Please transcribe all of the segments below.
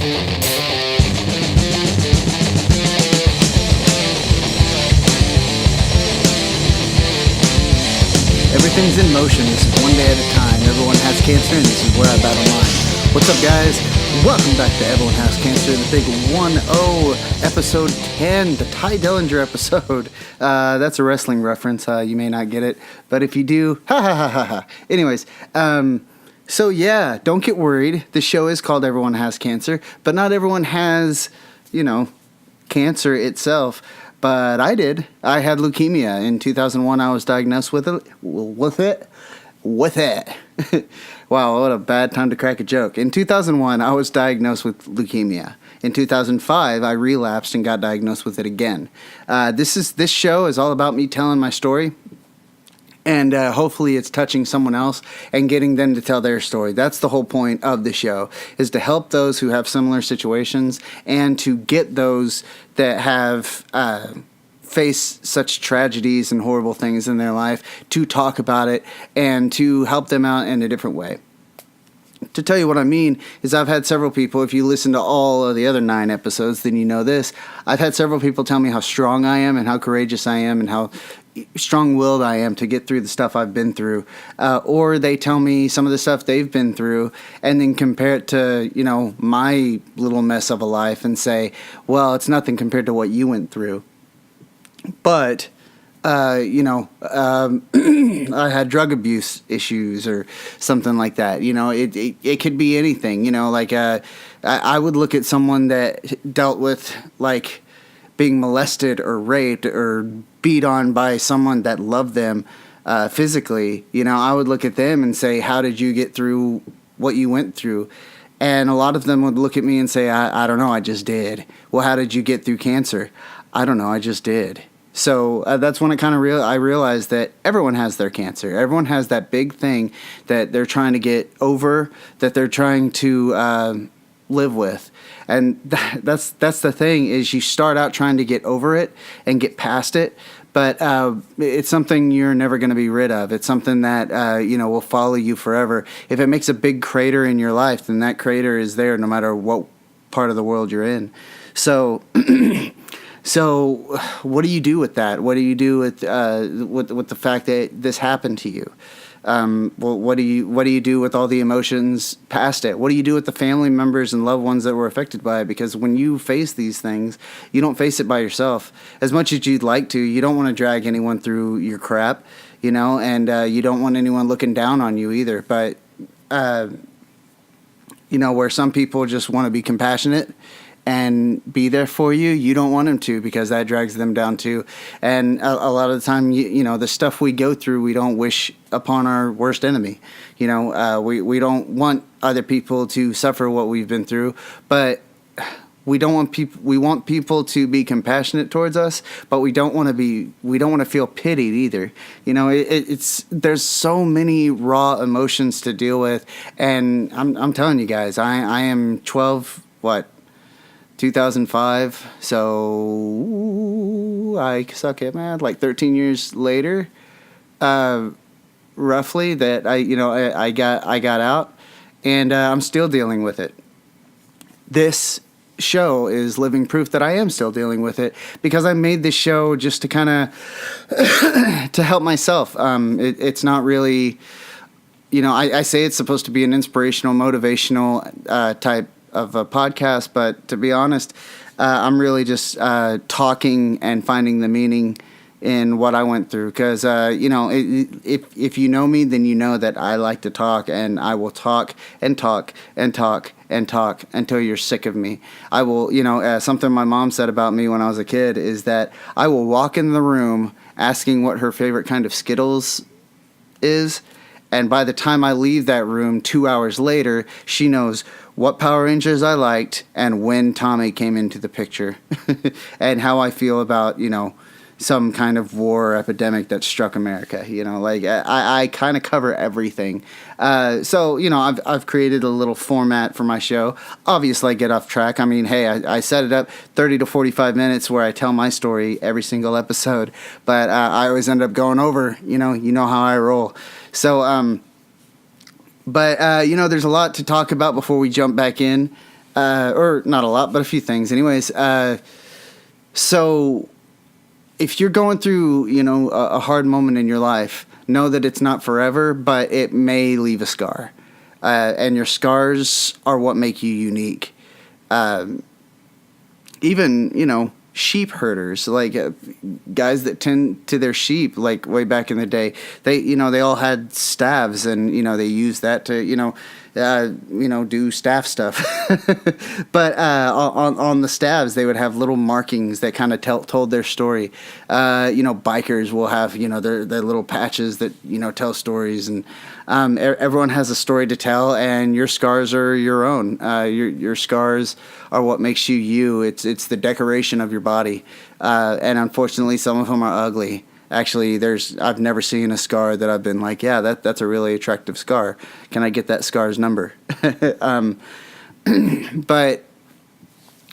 Everything's in motion. This is one day at a time. Everyone has cancer, and this is where I battle mine. What's up, guys? Welcome back to Everyone Has Cancer, the big 1-0, episode 10, the Ty Dillinger episode. That's a wrestling reference. You may not get it, but if you do, ha ha ha ha ha. Anyways, so yeah, don't get worried. The show is called Everyone Has Cancer, but not everyone has, cancer itself. But I did. I had leukemia. In 2001, I was diagnosed with it. Wow, what a bad time to crack a joke. In 2001, I was diagnosed with leukemia. In 2005, I relapsed and got diagnosed with it again. This show is all about me telling my story. And hopefully it's touching someone else and getting them to tell their story. That's the whole point of the show, is to help those who have similar situations and to get those that have faced such tragedies and horrible things in their life to talk about it and to help them out in a different way. To tell you what I mean is I've had several people, if you listen to all of the other 9 episodes, then you know this. I've had several people tell me how strong I am and how courageous I am and how strong-willed I am to get through the stuff I've been through. Or they tell me some of the stuff they've been through and then compare it to, my little mess of a life and say, well, it's nothing compared to what you went through. But I had drug abuse issues or something like that. It could be anything. I would look at someone that dealt with like being molested or raped or beat on by someone that loved them physically. I would look at them and say, how did you get through what you went through? And a lot of them would look at me and say, I don't know, I just did. Well, how did you get through cancer? I don't know, I just did. So that's when I realized that everyone has their cancer. Everyone has that big thing that they're trying to get over, that they're trying to live with. And that's the thing, is you start out trying to get over it and get past it, but it's something you're never going to be rid of. It's something that will follow you forever. If it makes a big crater in your life, then that crater is there no matter what part of the world you're in. So So what do you do with that? What do you do with the fact that this happened to you? What do you do with all the emotions past it? What do you do with the family members and loved ones that were affected by it? Because when you face these things, you don't face it by yourself. As much as you'd like to, you don't want to drag anyone through your crap, and you don't want anyone looking down on you either. But, where some people just want to be compassionate and be there for you, you don't want them to, because that drags them down too. And a lot of the time, the stuff we go through, we don't wish upon our worst enemy. We don't want other people to suffer what we've been through, but we want people to be compassionate towards us, but we don't want to feel pitied either. There's so many raw emotions to deal with, and I'm telling you guys, I am 2005, so I suck at math, like 13 years later, roughly, that I got out, and I'm still dealing with it. This show is living proof that I am still dealing with it, because I made this show just to kind of to help myself. It's not really, I say it's supposed to be an inspirational, motivational type of a podcast, but to be honest, I'm really just talking and finding the meaning in what I went through, because if you know me, then you know that I like to talk, and I will talk and talk and talk and talk until you're sick of me. I will, something my mom said about me when I was a kid is that I will walk in the room asking what her favorite kind of Skittles is, and by the time I leave that room 2 hours later, she knows what Power Rangers I liked and when Tommy came into the picture and how I feel about, some kind of war or epidemic that struck America. I kind of cover everything. So I've created a little format for my show. Obviously, I get off track. I mean, hey, I set it up 30 to 45 minutes where I tell my story every single episode, but I always end up going over, you know how I roll. So, there's a lot to talk about before we jump back in. or not a lot, but a few things. Anyways, so if you're going through, a hard moment in your life, know that it's not forever, but it may leave a scar. And your scars are what make you unique. Even, sheep herders, like guys that tend to their sheep, like way back in the day, they all had staves, and, they used that to, do staff stuff. But on the staves, they would have little markings that kind of told their story. Bikers will have, their little patches that, tell stories, and everyone has a story to tell, and your scars are your own. Your scars are what makes you you. It's the decoration of your body, and unfortunately, some of them are ugly. Actually, I've never seen a scar that I've been like, yeah, that's a really attractive scar. Can I get that scar's number? But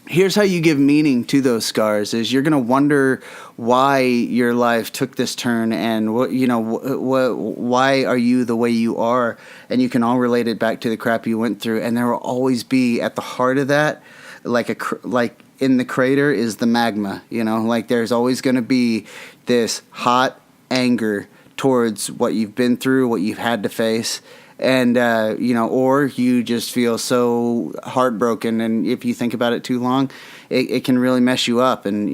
here's how you give meaning to those scars: is you're gonna wonder why your life took this turn, and why are you the way you are, and you can all relate it back to the crap you went through, and there will always be at the heart of that, like in the crater is the magma. Like there's always going to be this hot anger towards what you've been through, what you've had to face. And, or you just feel so heartbroken. And if you think about it too long, it can really mess you up. And,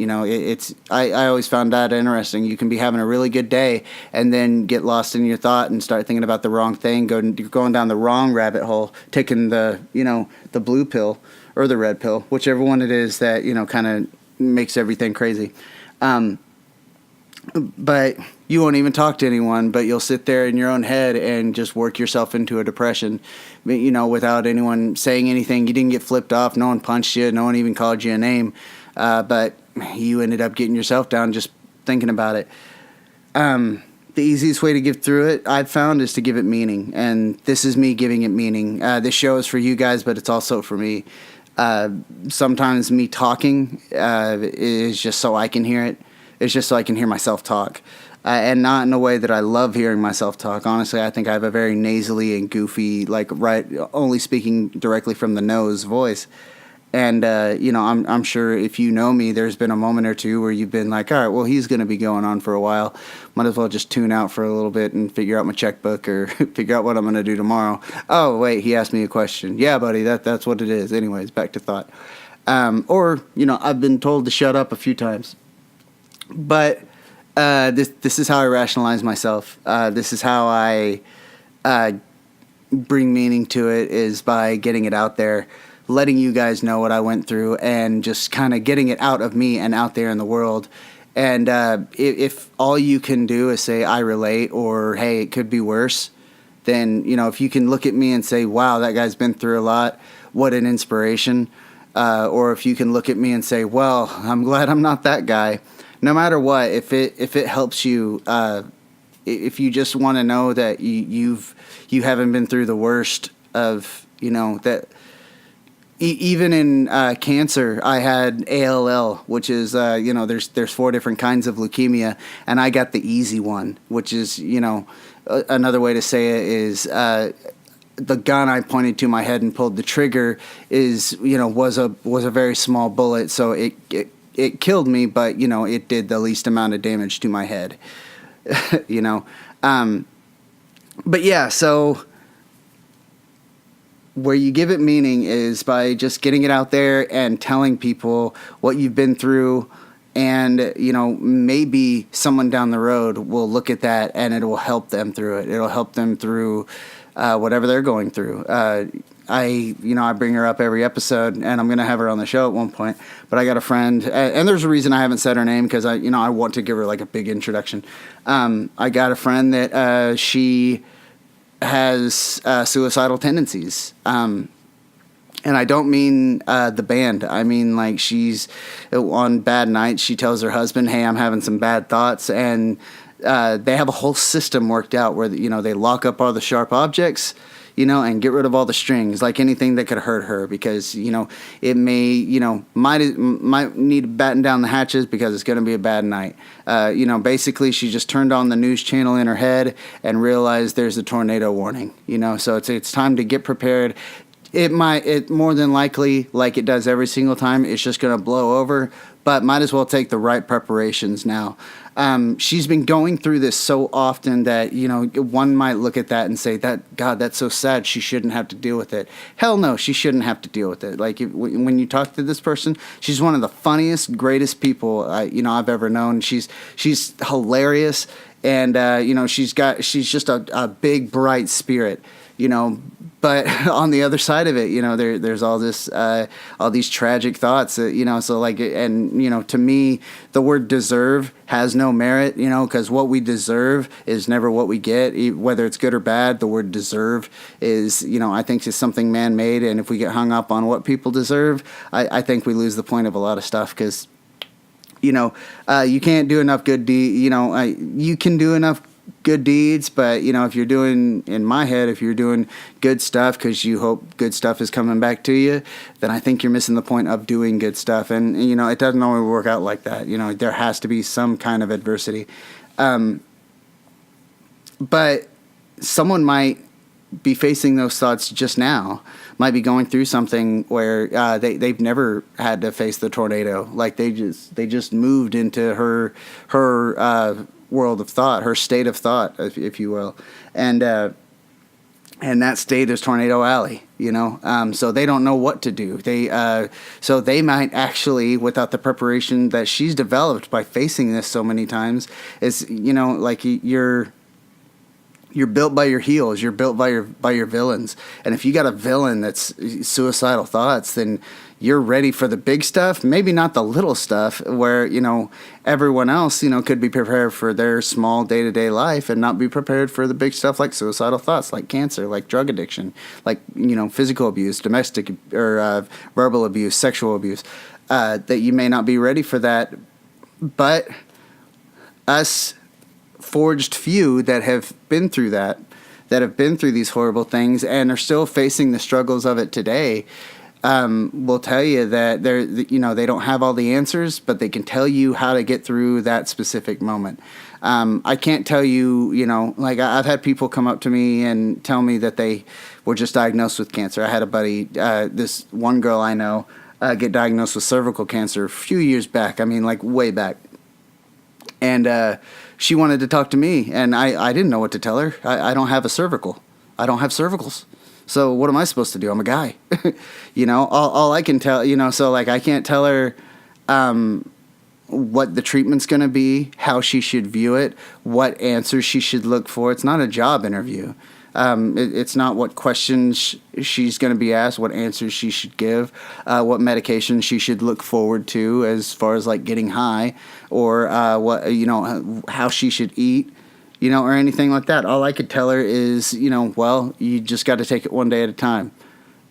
I always found that interesting. You can be having a really good day and then get lost in your thought and start thinking about the wrong thing, going down the wrong rabbit hole, taking the blue pill or the red pill, whichever one it is that, kind of makes everything crazy. But you won't even talk to anyone, but you'll sit there in your own head and just work yourself into a depression, without anyone saying anything. You didn't get flipped off. No one punched you. No one even called you a name. But you ended up getting yourself down just thinking about it. The easiest way to get through it, I've found, is to give it meaning. And this is me giving it meaning. This show is for you guys, but it's also for me. Sometimes me talking is just so I can hear it. It's just so I can hear myself talk, and not in a way that I love hearing myself talk. Honestly, I think I have a very nasally and goofy, only speaking directly from the nose voice. And, I'm sure if you know me, there's been a moment or two where you've been like, all right, well, he's going to be going on for a while. Might as well just tune out for a little bit and figure out my checkbook or figure out what I'm going to do tomorrow. Oh, wait, he asked me a question. Yeah, buddy, that's what it is. Anyways, back to thought. I've been told to shut up a few times. But this is how I rationalize myself. This is how I bring meaning to it, is by getting it out there, letting you guys know what I went through, and just kind of getting it out of me and out there in the world. And if all you can do is say, I relate, or, hey, it could be worse, then, if you can look at me and say, wow, that guy's been through a lot, what an inspiration. Or if you can look at me and say, well, I'm glad I'm not that guy. No matter what, if it helps you, if you just want to know that you haven't been through the worst of, that even in cancer, I had ALL, which is there's 4 different kinds of leukemia, and I got the easy one, which is another way to say it is the gun I pointed to my head and pulled the trigger was a very small bullet, so it killed me, but, it did the least amount of damage to my head, But yeah, so where you give it meaning is by just getting it out there and telling people what you've been through, and, maybe someone down the road will look at that and it will help them through it. It'll help them through whatever they're going through. I bring her up every episode, and I'm going to have her on the show at one point, but I got a friend, and there's a reason I haven't said her name, because I want to give her like a big introduction. I got a friend that, she has, suicidal tendencies. And I don't mean, the band. I mean, like, she's on bad nights. She tells her husband, hey, I'm having some bad thoughts. And, they have a whole system worked out where, they lock up all the sharp objects, and get rid of all the strings, like anything that could hurt her, because, it may, might need batten down the hatches because it's going to be a bad night. Basically she just turned on the news channel in her head and realized there's a tornado warning, so it's time to get prepared. it more than likely, like it does every single time, it's just going to blow over. But might as well take the right preparations now. She's been going through this so often that, one might look at that and say, that God, that's so sad. She shouldn't have to deal with it. Hell no, she shouldn't have to deal with it. Like when you talk to this person, she's one of the funniest, greatest people I've ever known. She's hilarious, and she's just a big, bright spirit. But on the other side of it, there's all this, all these tragic thoughts, so like, and, to me, the word deserve has no merit, because what we deserve is never what we get, whether it's good or bad. The word deserve is, I think is something man-made. And if we get hung up on what people deserve, I think we lose the point of a lot of stuff, because, you can't do enough good you can do enough good deeds, but if you're doing, in my head, if you're doing good stuff because you hope good stuff is coming back to you, then I think you're missing the point of doing good stuff. And it doesn't always work out like that. There has to be some kind of adversity, but someone might be facing those thoughts just now, might be going through something where they've never had to face the tornado. Like they just moved into her world of thought, her state of thought, if you will, and that state is Tornado Alley. So they don't know what to do. So they might actually, without the preparation that she's developed by facing this so many times, is like you're built by your heels. You're built by your villains. And if you got a villain that's suicidal thoughts, then you're ready for the big stuff. Maybe not the little stuff where, everyone else, could be prepared for their small day-to-day life and not be prepared for the big stuff like suicidal thoughts, like cancer, like drug addiction, like, physical abuse, domestic or verbal abuse, sexual abuse, that you may not be ready for that. But us forged few that have been through that have been through these horrible things and are still facing the struggles of it today, will tell you that they don't have all the answers, but they can tell you how to get through that specific moment. I can't tell you, like I've had people come up to me and tell me that they were just diagnosed with cancer. I had a buddy, this one girl I know, get diagnosed with cervical cancer a few years back. I mean, like way back. And she wanted to talk to me, and I didn't know what to tell her. I don't have a cervical. I don't have cervicals. So what am I supposed to do? I'm a guy. All I can tell, so like I can't tell her what the treatment's going to be, how she should view it, what answers she should look for. It's not a job interview. It's not what questions she's going to be asked, what answers she should give, what medication she should look forward to as far as like getting high, or what how she should eat, or anything like that. All I could tell her is, well, you just got to take it one day at a time,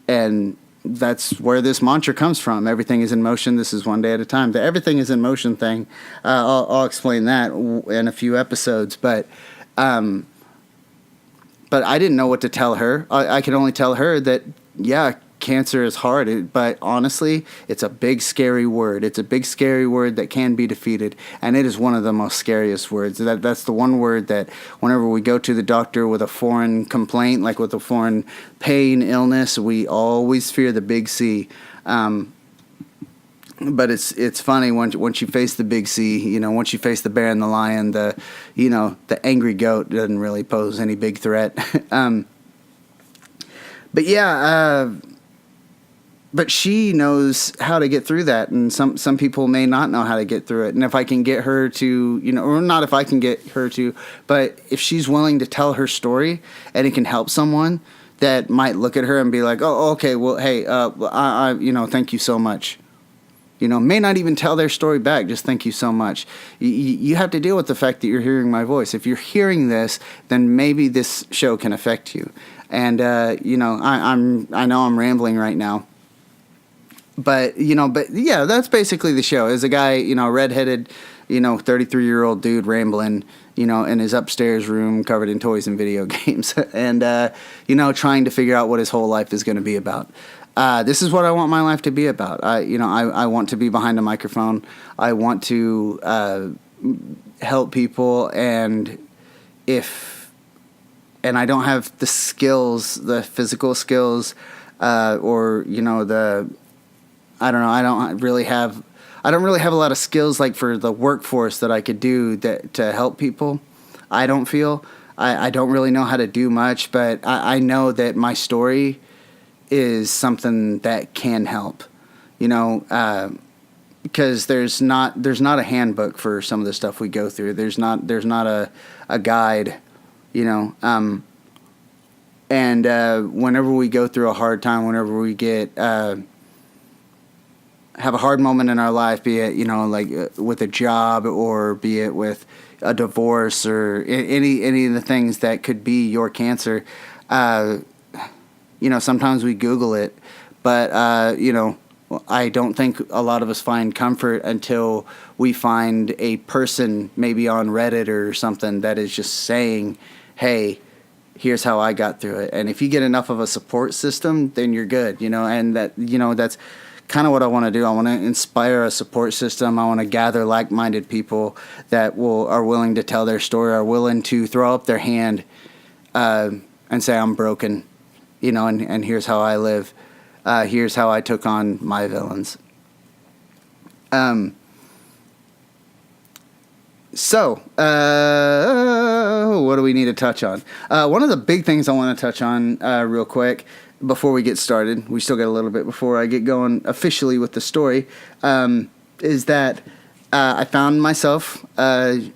and that's where this mantra comes from. Everything is in motion. This is one day at a time. The everything is in motion thing, I'll explain that in a few episodes, but I didn't know what to tell her. I could only tell her that, yeah, cancer is hard, but honestly, it's a big, scary word. It's a big, scary word that can be defeated, and it is one of the most scariest words. That's the one word that whenever we go to the doctor with a foreign complaint, like with a foreign pain, illness, we always fear the big C. But it's funny once you face the big C, once you face the bear and the lion, the angry goat doesn't really pose any big threat. But yeah, but she knows how to get through that, and some people may not know how to get through it. And if I can get her to, or not if I can get her to, but if she's willing to tell her story and it can help someone that might look at her and be like, oh, okay, well, hey, I thank you so much. May not even tell their story back. Just thank you so much. You have to deal with the fact that you're hearing my voice. If you're hearing this, then maybe this show can affect you. And I know I'm rambling right now, but yeah, that's basically the show. Is a guy, redheaded, 33-year-old dude rambling, in his upstairs room covered in toys and video games, and trying to figure out what his whole life is going to be about. This is what I want my life to be about. I want to be behind a microphone. I want to help people, and I don't have the skills, the physical skills, or I don't know. I don't really have a lot of skills like for the workforce that I could do that to help people. I don't feel. I don't really know how to do much, but I know that my story is something that can help. Because there's not a handbook for some of the stuff we go through. There's not a guide, and whenever we go through a hard time, whenever we get have a hard moment in our life, be it with a job, or be it with a divorce, or any of the things that could be your cancer, sometimes we Google it, but I don't think a lot of us find comfort until we find a person, maybe on Reddit or something, that is just saying, hey, here's how I got through it. And if you get enough of a support system, then you're good, and that's kind of what I want to do. I want to inspire a support system. I want to gather like-minded people that are willing to tell their story, are willing to throw up their hand and say, I'm broken, and here's how I live. Here's how I took on my villains. So, what do we need to touch on? One of the big things I want to touch on real quick before we get started, we still got a little bit before I get going officially with the story, is that I found myself, the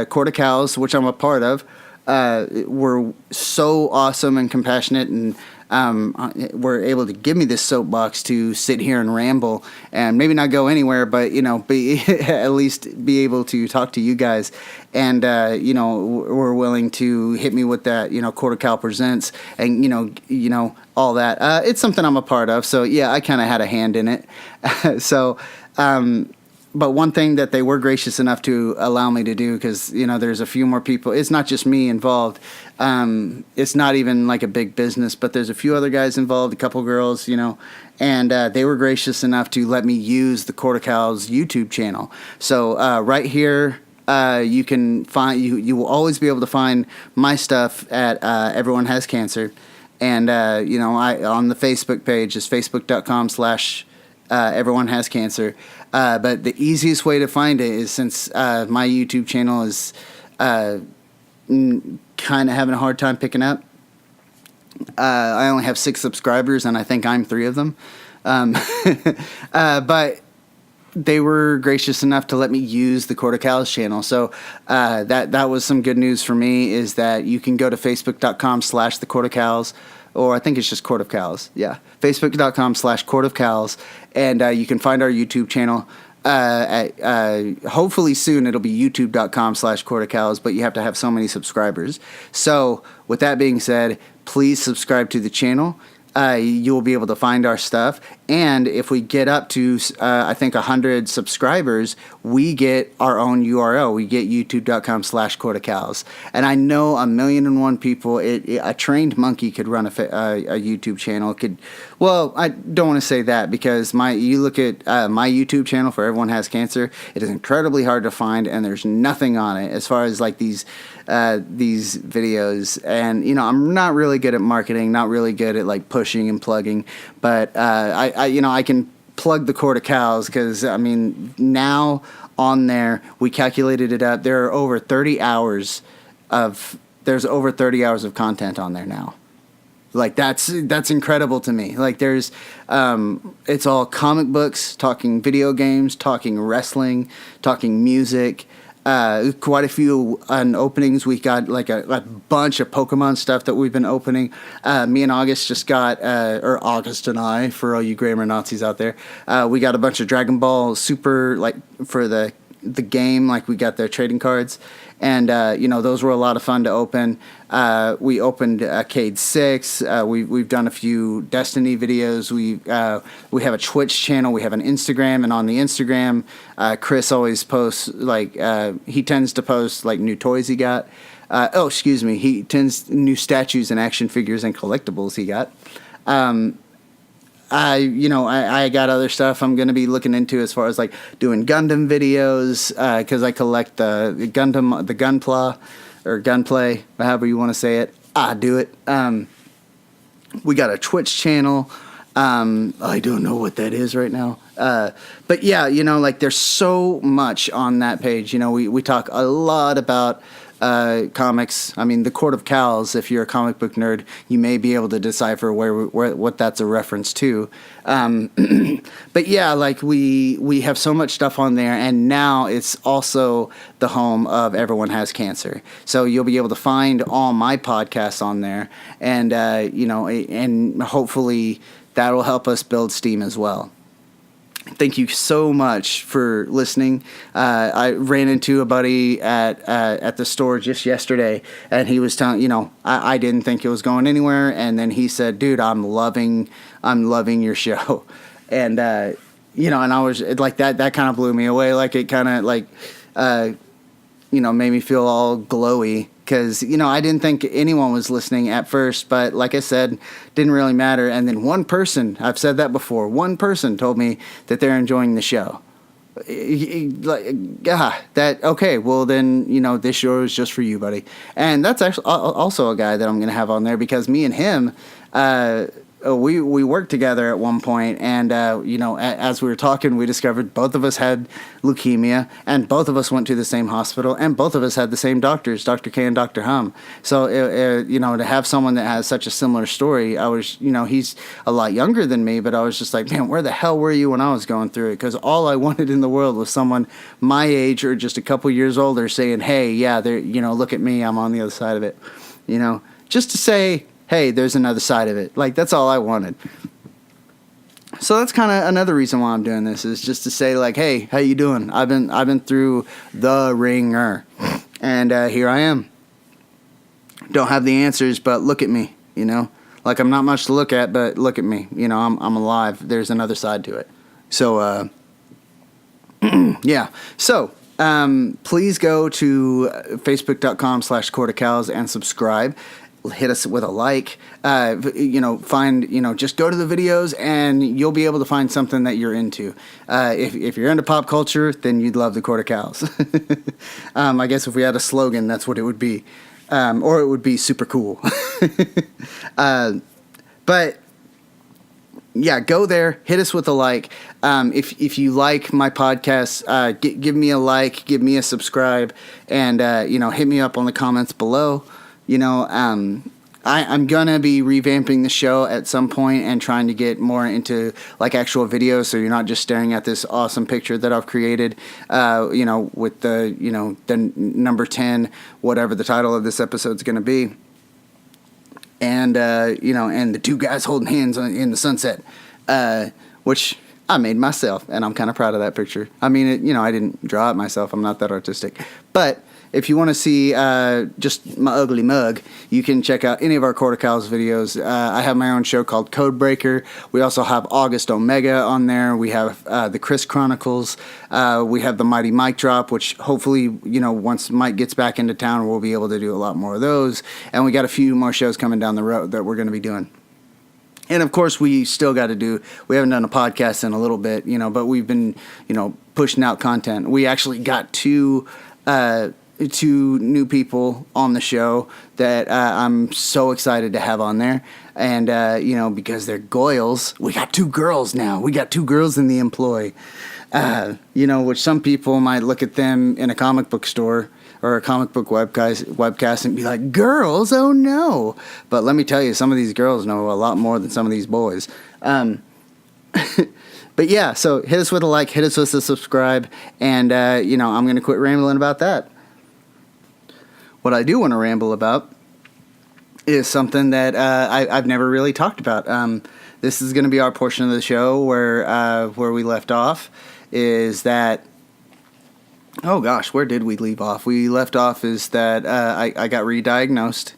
Court of Cows, which I'm a part of, were so awesome and compassionate, and were able to give me this soapbox to sit here and ramble and maybe not go anywhere, but be at least be able to talk to you guys, and were willing to hit me with that Court of Cow presents, and all that. It's something I'm a part of, so yeah, I kind of had a hand in it. So but one thing that they were gracious enough to allow me to do, because there's a few more people, it's not just me involved, it's not even like a big business, but there's a few other guys involved, a couple girls, and they were gracious enough to let me use the Court of Cows YouTube channel. So right here, you can find, you will always be able to find my stuff at Everyone Has Cancer, and I on the Facebook page is facebook.com/Everyone Has Cancer. But the easiest way to find it is, since my YouTube channel is kind of having a hard time picking up. I only have 6 subscribers, and I think I'm 3 of them. But they were gracious enough to let me use the Court of Cows channel. So that was some good news for me, is that you can go to facebook.com/the Court of Cows, or I think it's just Court of Cows. Yeah, facebook.com/Court of Cows, and you can find our YouTube channel. Hopefully soon it'll be youtube.com/Court of Cows, but you have to have so many subscribers. So with that being said, please subscribe to the channel. You will be able to find our stuff. And if we get up to, I think, 100 subscribers, we get our own URL. We get youtube.com/Court of Cows. And I know 1,000,001 people, a trained monkey could run a YouTube channel. Well, I don't want to say that, because you look at my YouTube channel for Everyone Has Cancer, it is incredibly hard to find, and there's nothing on it as far as like these videos. And I'm not really good at marketing, not really good at like pushing and plugging, but I can plug the Court of Cows, because now on there, we calculated it up, there's over 30 hours of content on there now. Like that's incredible to me. Like there's it's all comic books, talking video games, talking wrestling, talking music. Quite a few openings. We got like a bunch of Pokemon stuff that we've been opening. Me and August just got, or August and I, for all you grammar Nazis out there, we got a bunch of Dragon Ball Super, like for the game, like we got their trading cards, and those were a lot of fun to open. We opened Arcade 6. We've done a few Destiny videos. We have a Twitch channel. We have an Instagram, and on the Instagram, Chris always posts he tends to post like new toys he got. He tends new statues and action figures and collectibles he got. I got other stuff I'm going to be looking into as far as like doing Gundam videos, because I collect the Gunpla, or Gunplay, however you want to say it. I do it. We got a Twitch channel. I don't know what that is right now. But yeah, like there's so much on that page. We talk a lot about comics. I mean, the Court of Cows, if you're a comic book nerd, you may be able to decipher what that's a reference to. But yeah, like we have so much stuff on there, and now it's also the home of Everyone Has Cancer. So you'll be able to find all my podcasts on there, and and hopefully that will help us build steam as well. Thank you so much for listening. I ran into a buddy at the store just yesterday, and he was telling, I didn't think it was going anywhere, and then he said, "Dude, I'm loving your show," and and I was like that kind of blew me away. Like it kind of made me feel all glowy. Because, I didn't think anyone was listening at first, but like I said, didn't really matter. And then one person, I've said that before, one person told me that they're enjoying the show. Okay, well then, this show is just for you, buddy. And that's actually also a guy that I'm going to have on there, because me and him, we worked together at one point, and as we were talking, we discovered both of us had leukemia, and both of us went to the same hospital, and both of us had the same doctors, Dr. K and Dr. Hum. So to have someone that has such a similar story, I was, he's a lot younger than me, but I was just like, man, where the hell were you when I was going through it? Because all I wanted in the world was someone my age or just a couple years older saying, hey, yeah, look at me, I'm on the other side of it, just to say, hey, there's another side of it. Like, that's all I wanted. So that's kind of another reason why I'm doing this, is just to say, like, hey, how you doing? I've been through the ringer, and here I am. Don't have the answers, but look at me, Like, I'm not much to look at, but look at me. I'm alive. There's another side to it. So, yeah. So, please go to facebook.com/courtofcows and subscribe. Hit us with a like, just go to the videos and you'll be able to find something that you're into. If you're into pop culture, then you'd love the Court of Cows. I guess if we had a slogan, that's what it would be. Or it would be super cool. But yeah, go there, hit us with a like. If you like my podcast, give me a like, give me a subscribe, and hit me up on the comments below. I'm going to be revamping the show at some point and trying to get more into like actual videos, so you're not just staring at this awesome picture that I've created, with the number 10, whatever the title of this episode's going to be. And, and the two guys holding hands in the sunset, which I made myself, and I'm kind of proud of that picture. I mean, I didn't draw it myself. I'm not that artistic. But if you want to see just my ugly mug, you can check out any of our Court of Cows videos. I have my own show called Codebreaker. We also have August Omega on there. We have the Chris Chronicles. We have the Mighty Mike Drop, which hopefully, once Mike gets back into town, we'll be able to do a lot more of those. And we got a few more shows coming down the road that we're going to be doing. And of course, we still got to we haven't done a podcast in a little bit, but we've been, pushing out content. We actually got two new people on the show that I'm so excited to have on there. And, because they're Goyles, we got two girls now. We got two girls in the employ, which some people might look at them in a comic book store or a comic book webcast and be like, girls, oh no. But let me tell you, some of these girls know a lot more than some of these boys. But yeah, so hit us with a like, hit us with a subscribe, and, I'm going to quit rambling about that. What I do want to ramble about is something that I've never really talked about. This is going to be our portion of the show where we left off. Is that, oh gosh, where did we leave off? We left off is that I got re-diagnosed.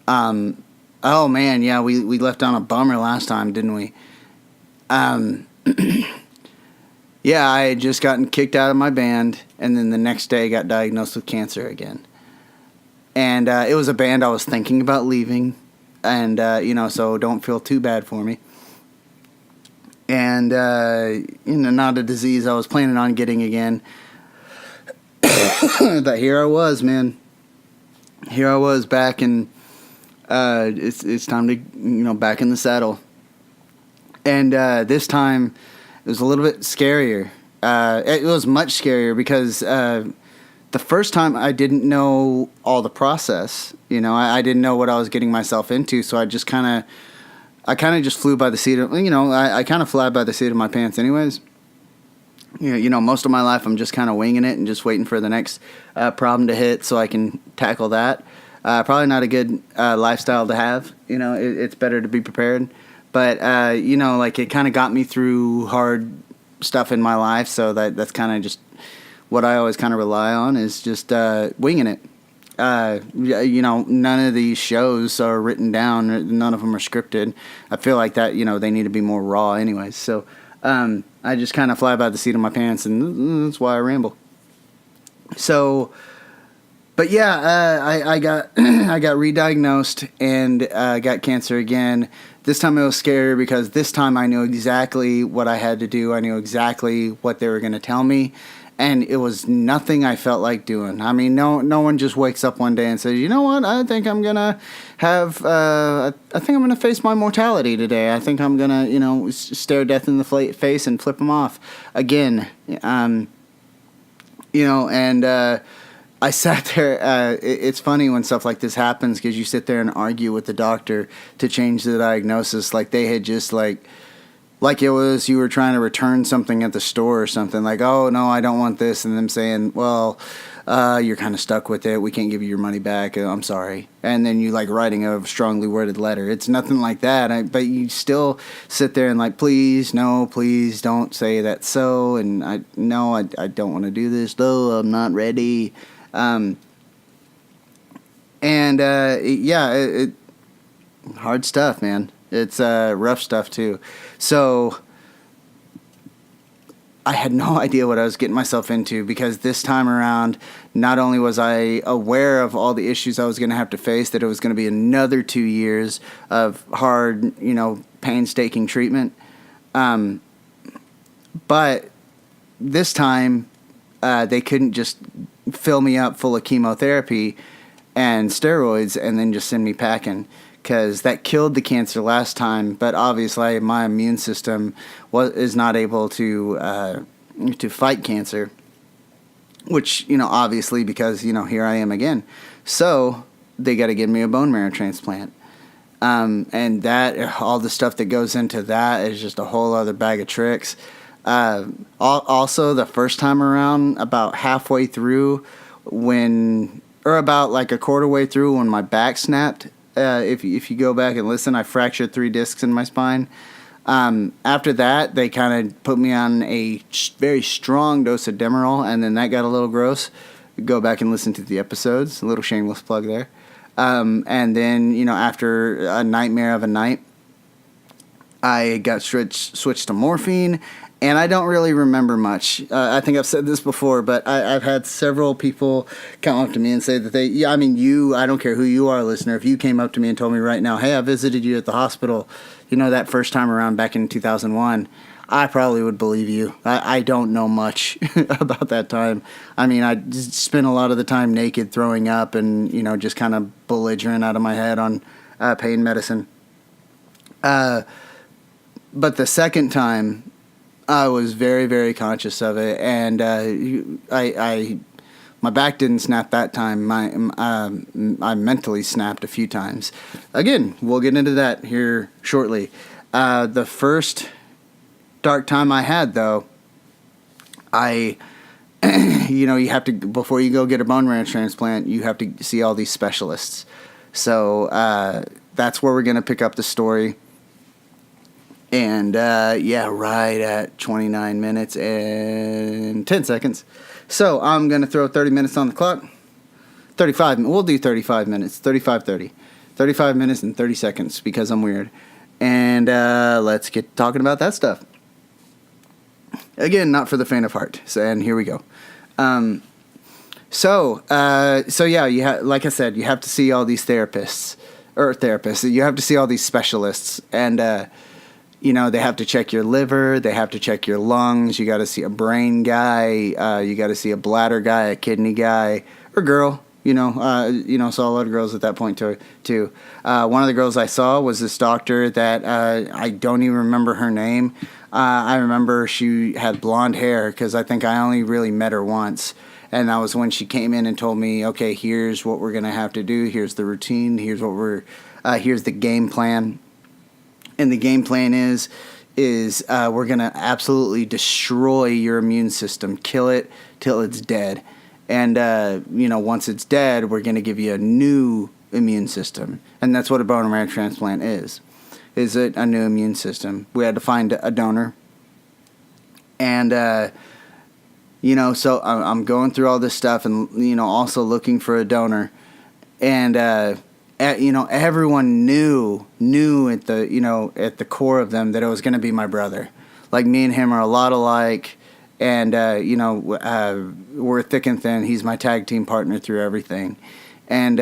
Oh man, yeah, we left on a bummer last time, didn't we? Yeah, I had just gotten kicked out of my band, and then the next day got diagnosed with cancer again. And it was a band I was thinking about leaving, and, so don't feel too bad for me. And, not a disease I was planning on getting again. But here I was, man. Here I was back in It's time to, back in the saddle. And this time, it was a little bit scarier. It was much scarier because the first time I didn't know all the process. I didn't know what I was getting myself into, so I kind of just flew by the seat of, I kind of fly by the seat of my pants anyways. Most of my life I'm just kind of winging it and just waiting for the next problem to hit so I can tackle that. Probably not a good lifestyle to have. It's better to be prepared. But, it kind of got me through hard stuff in my life, so that's kind of just what I always kind of rely on is just winging it. None of these shows are written down. None of them are scripted. I feel like that, they need to be more raw anyways. So I just kind of fly by the seat of my pants, and that's why I ramble. So, but yeah, I got I got re-diagnosed and got cancer again. This time it was scary because this time I knew exactly what I had to do. I knew exactly what they were going to tell me. And it was nothing I felt like doing. I mean, no one just wakes up one day and says, you know what, I think I'm going to I think I'm going to face my mortality today. I think I'm going to, stare death in the face and flip them off again. And I sat there. It's funny when stuff like this happens because you sit there and argue with the doctor to change the diagnosis. Like they had just like it was you were trying to return something at the store or something. Like, oh, no, I don't want this. And them saying, well, you're kind of stuck with it. We can't give you your money back. I'm sorry. And then you writing a strongly worded letter. It's nothing like that. But you still sit there and please, no, please don't say that so. And I don't want to do this, though. I'm not ready. Hard stuff, man. It's rough stuff too. So I had no idea what I was getting myself into because this time around, not only was I aware of all the issues I was going to have to face, that it was going to be another 2 years of hard, painstaking treatment. But this time, they couldn't just fill me up full of chemotherapy and steroids and then just send me packing. Because that killed the cancer last time, but obviously my immune system is not able to fight cancer, which, obviously because, here I am again. So they got to give me a bone marrow transplant. And that, all the stuff that goes into that is just a whole other bag of tricks. Also, the first time around, about halfway through about a quarter way through when my back snapped, if you go back and listen, I fractured 3 discs in my spine. After that, they kind of put me on a very strong dose of Demerol, and then that got a little gross. Go back and listen to the episodes. A little shameless plug there. And then, after a nightmare of a night, I got switched to morphine, and I don't really remember much. I think I've said this before, but I've had several people come up to me and say that I don't care who you are, listener, if you came up to me and told me right now, hey, I visited you at the hospital, that first time around back in 2001, I probably would believe you. I don't know much about that time. I mean, I just spent a lot of the time naked, throwing up, and, just kind of belligerent out of my head on pain medicine. But the second time, I was very, very conscious of it, and my back didn't snap that time. I mentally snapped a few times. Again, we'll get into that here shortly. The first dark time I had, though, you have to, before you go get a bone marrow transplant, you have to see all these specialists. So that's where we're going to pick up the story. And, right at 29 minutes and 10 seconds. So I'm going to throw 30 minutes on the clock. 35. We'll do 35 minutes. 35 minutes and 30 seconds because I'm weird. And let's get talking about that stuff. Again, not for the faint of heart. And here we go. Like I said, you have to see all these therapists. You have to see all these specialists. And, they have to check your liver. They have to check your lungs. You got to see a brain guy. You got to see a bladder guy, a kidney guy, or girl. Saw a lot of girls at that point too. One of the girls I saw was this doctor that I don't even remember her name. I remember she had blonde hair because I think I only really met her once. And that was when she came in and told me, okay, here's what we're going to have to do. Here's the routine. Here's the game plan. And the game plan is we're going to absolutely destroy your immune system, kill it till it's dead. And, once it's dead, we're going to give you a new immune system. And that's what a bone marrow transplant is it a new immune system. We had to find a donor. And, so I'm going through all this stuff and, also looking for a donor. And, everyone knew at the core of them that it was going to be my brother. Like, me and him are a lot alike. And, we're thick and thin. He's my tag team partner through everything. And,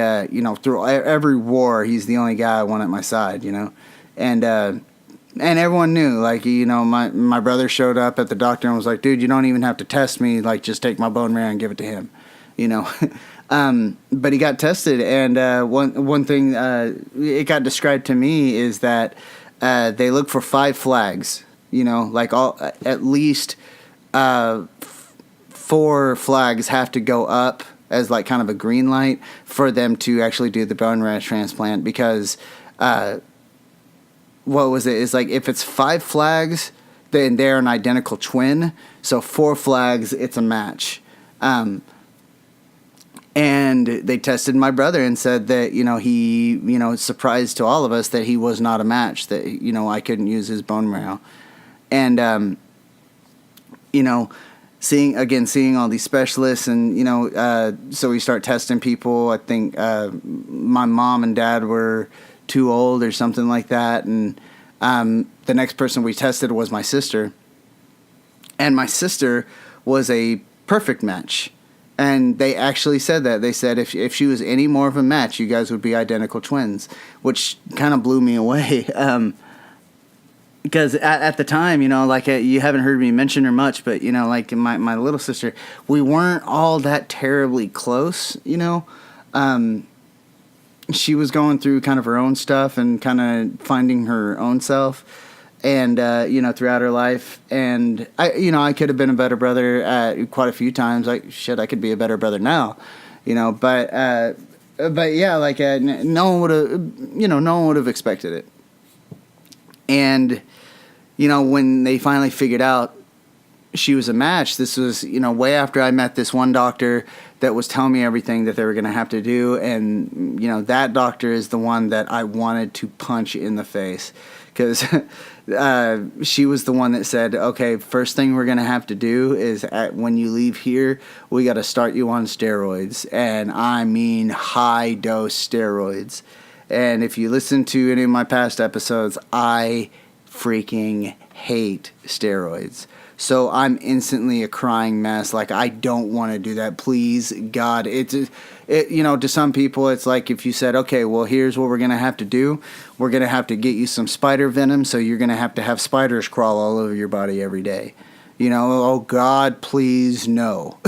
through every war, he's the only guy I want at my side, And everyone knew, like, my brother showed up at the doctor and was like, dude, you don't even have to test me. Like, just take my bone marrow and give it to him, But he got tested, and one thing it got described to me is that they look for 5 flags, at least 4 flags have to go up as like kind of a green light for them to actually do the bone marrow transplant because what was it? It's like if it's 5 flags, then they're an identical twin. So 4 flags, it's a match. And they tested my brother and said that, he, surprised to all of us that he was not a match, that, I couldn't use his bone marrow. And, seeing all these specialists and, so we start testing people. I think my mom and dad were too old or something like that. And the next person we tested was my sister. And my sister was a perfect match. And they actually said that. They said if she was any more of a match, you guys would be identical twins, which kind of blew me away. Because at the time, you haven't heard me mention her much, but, like my little sister, we weren't all that terribly close, She was going through kind of her own stuff and kind of finding her own self and, throughout her life. And, I could have been a better brother quite a few times. I could be a better brother now, But yeah, like no one would have expected it. And, when they finally figured out she was a match, this was, way after I met this one doctor that was telling me everything that they were going to have to do. And, that doctor is the one that I wanted to punch in the face because she was the one that said, okay, first thing we're going to have to do is when you leave here, we got to start you on steroids. And I mean high dose steroids. And if you listen to any of my past episodes, I freaking hate steroids. So I'm instantly a crying mess. Like, I don't want to do that. Please, God. To some people, it's like if you said, okay, well, here's what we're going to have to do. We're going to have to get you some spider venom, so you're going to have spiders crawl all over your body every day. Oh, God, please, no.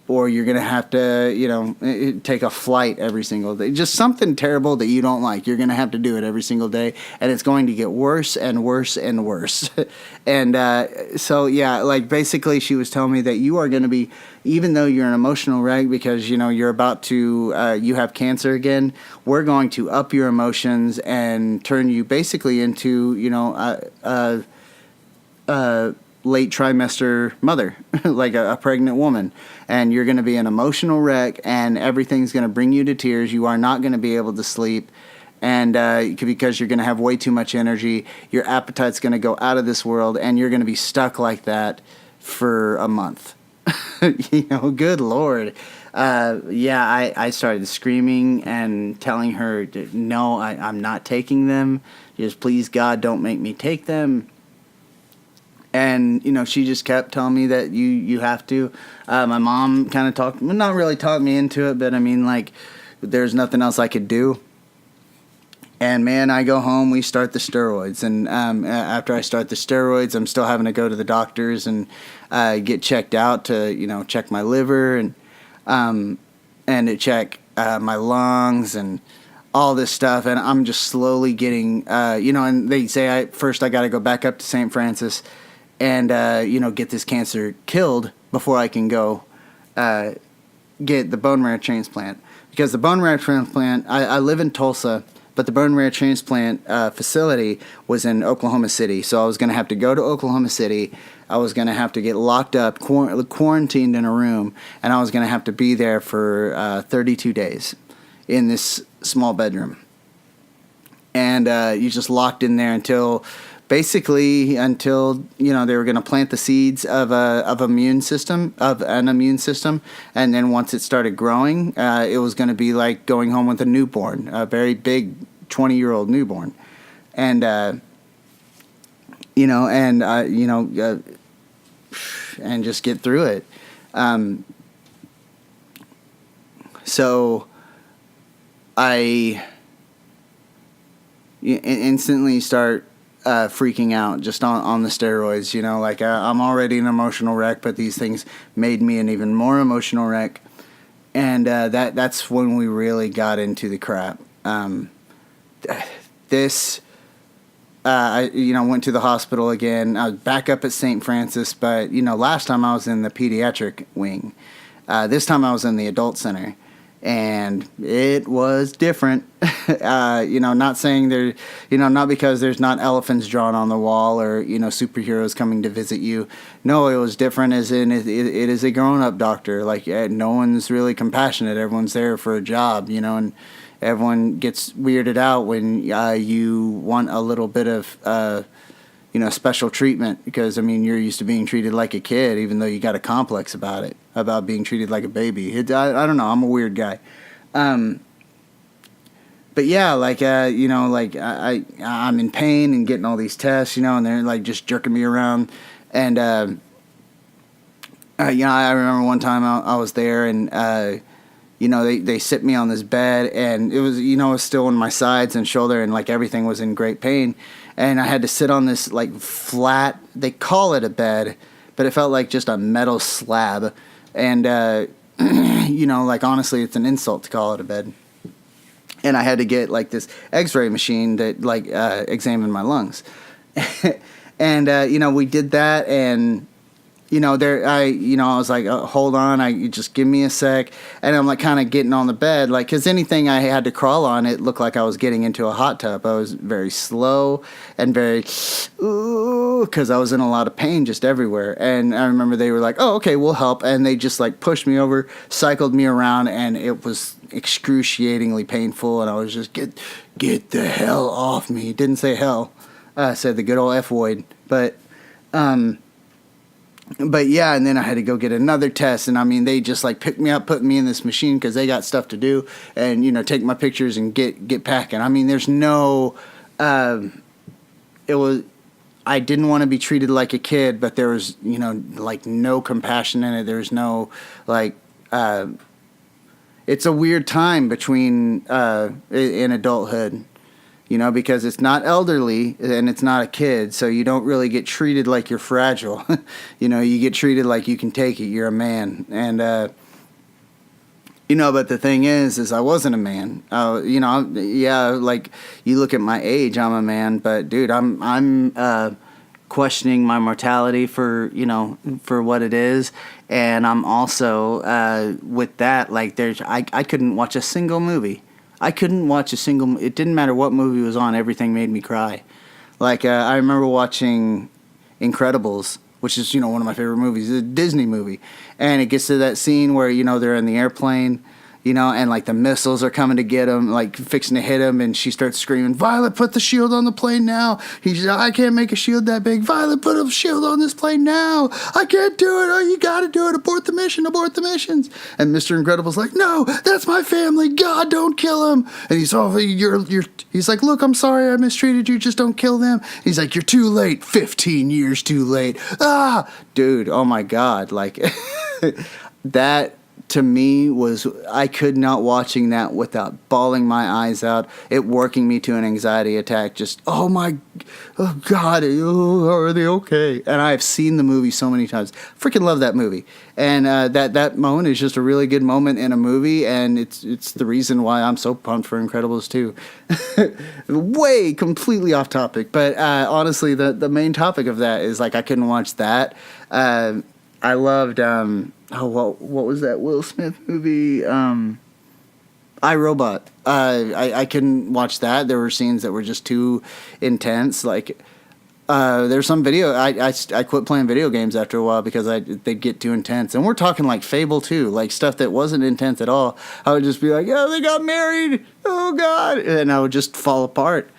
Or you're going to have to, take a flight every single day. Just something terrible that you don't like. You're going to have to do it every single day, and it's going to get worse and worse and worse. And so, yeah, like basically she was telling me that you are going to be, even though you're an emotional wreck because, you're about to, you have cancer again, we're going to up your emotions and turn you basically into, late trimester mother, like a pregnant woman, and you're going to be an emotional wreck, and everything's going to bring you to tears. You are not going to be able to sleep, and because you're going to have way too much energy, your appetite's going to go out of this world, and you're going to be stuck like that for a month. Good Lord. I started screaming and telling her, no, I'm not taking them. Just please, God, don't make me take them. And, she just kept telling me that you have to. My mom kind of not really talked me into it, but I mean, like, there's nothing else I could do. And, man, I go home, we start the steroids. And after I start the steroids, I'm still having to go to the doctors and get checked out to, check my liver. And and to check my lungs and all this stuff. And I'm just slowly getting, and they say first I got to go back up to St. Francis and, get this cancer killed before I can go get the bone marrow transplant. Because the bone marrow transplant, I live in Tulsa, but the bone marrow transplant facility was in Oklahoma City. So I was going to have to go to Oklahoma City. I was going to have to get locked up, quarantined in a room, and I was going to have to be there for 32 days in this small bedroom. And you just locked in there until they were going to plant the seeds of an immune system, and then once it started growing, it was going to be like going home with a newborn, a very big 20-year-old newborn, and and just get through it. So I instantly start freaking out just on the steroids. I'm already an emotional wreck, but these things made me an even more emotional wreck. And that's when we really got into the crap. I went to the hospital again. I was back up at St. Francis, but, last time I was in the pediatric wing. This time I was in the adult center. And it was different, not saying not because there's not elephants drawn on the wall or, superheroes coming to visit you. No, it was different as in it is a grown-up doctor. Like, no one's really compassionate. Everyone's there for a job, and everyone gets weirded out when you want a little bit of, special treatment because, you're used to being treated like a kid, even though you got a complex about it, about being treated like a baby. I don't know. I'm a weird guy. But yeah, I'm in pain and getting all these tests, and they're like just jerking me around. And, I remember one time I was there and, they sit me on this bed and it was, it was still on my sides and shoulder and like everything was in great pain. And I had to sit on this like flat, they call it a bed, but it felt like just a metal slab. And, honestly, it's an insult to call it a bed. And I had to get like this x-ray machine that examined my lungs. And, we did that and, I was like, hold on, you just give me a sec. And I'm like kind of getting on the bed, like, cause anything I had to crawl on, it looked like I was getting into a hot tub. I was very slow and very, cause I was in a lot of pain just everywhere. And I remember they were like, oh, okay, we'll help. And they just like pushed me over, cycled me around, and it was excruciatingly painful. And I was just, get the hell off me. Didn't say hell. Said the good old F-word. But yeah, and then I had to go get another test, and they just like picked me up, put me in this machine because they got stuff to do, and take my pictures and get packing. There's no, it was, I didn't want to be treated like a kid, but there was like no compassion in it. There's no like, it's a weird time between in adulthood. Because it's not elderly and it's not a kid, so you don't really get treated like you're fragile. You get treated like you can take it. You're a man. And, but the thing is I wasn't a man. Like you look at my age, I'm a man, but dude, I'm questioning my mortality for what it is. And I'm also, with that, like I couldn't watch a single movie. It didn't matter what movie was on, everything made me cry. Like, I remember watching Incredibles, which is, one of my favorite movies, a Disney movie. And it gets to that scene where, they're in the airplane, and like the missiles are coming to get him, like fixing to hit him, and she starts screaming, Violet, put the shield on the plane now. He's like, I can't make a shield that big. Violet, put a shield on this plane now. I can't do it. Oh, you gotta do it. Abort the mission, abort the missions. And Mr. Incredible's like, no, that's my family. God, don't kill him. And he's he's like, look, I'm sorry I mistreated you. Just don't kill them. He's like, you're too late. 15 years too late. Dude, oh my God. Like, that to me was, I could not watching that without bawling my eyes out, it working me to an anxiety attack. Just, oh God, are they okay? And I've seen the movie so many times. Freaking love that movie. And that moment is just a really good moment in a movie, and it's the reason why I'm so pumped for Incredibles 2. Way completely off topic, but honestly, the main topic of that is like I couldn't watch that. I loved what was that Will Smith movie? I, Robot. I couldn't watch that. There were scenes that were just too intense. Like there's some video. I quit playing video games after a while because they'd get too intense. And we're talking like Fable 2, like stuff that wasn't intense at all. I would just be like, oh, they got married. Oh God, and I would just fall apart.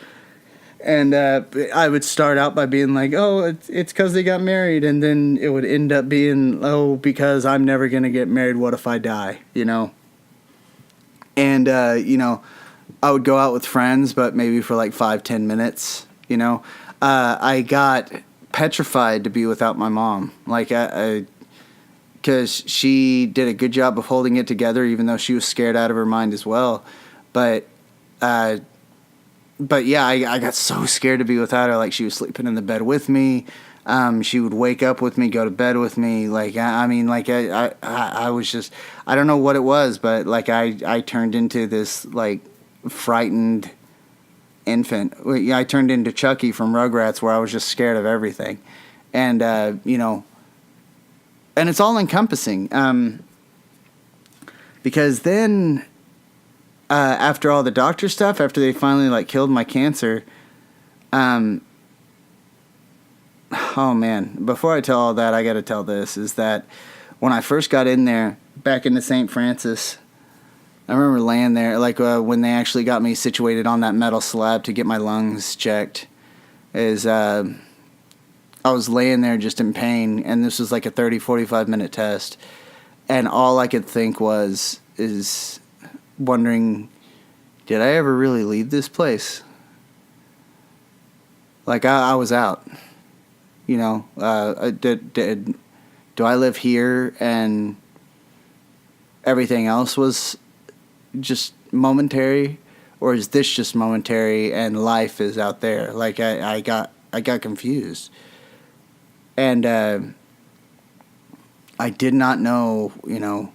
And I would start out by being like, oh, it's because they got married. And then it would end up being, oh, because I'm never going to get married. What if I die? You know? And, I would go out with friends, but maybe for like 5-10 minutes, you know? I got petrified to be without my mom. Like, because she did a good job of holding it together, even though she was scared out of her mind as well. But yeah, I got so scared to be without her. Like, she was sleeping in the bed with me. She would wake up with me, go to bed with me. Like, I was just, I don't know what it was, but like I turned into this like frightened infant. I turned into Chucky from Rugrats, where I was just scared of everything. And, and it's all encompassing. Because then, after all the doctor stuff, after they finally like killed my cancer, oh man, before I tell all that, I got to tell this, is that when I first got in there, back into St. Francis, I remember laying there, like when they actually got me situated on that metal slab to get my lungs checked, I was laying there just in pain, and this was like a 30-45 minute test, and all I could think is wondering, did I ever really leave this place? Like, I was out, you know. Do I live here and everything else was just momentary, or is this just momentary and life is out there? Like, I got confused, and I did not know, you know,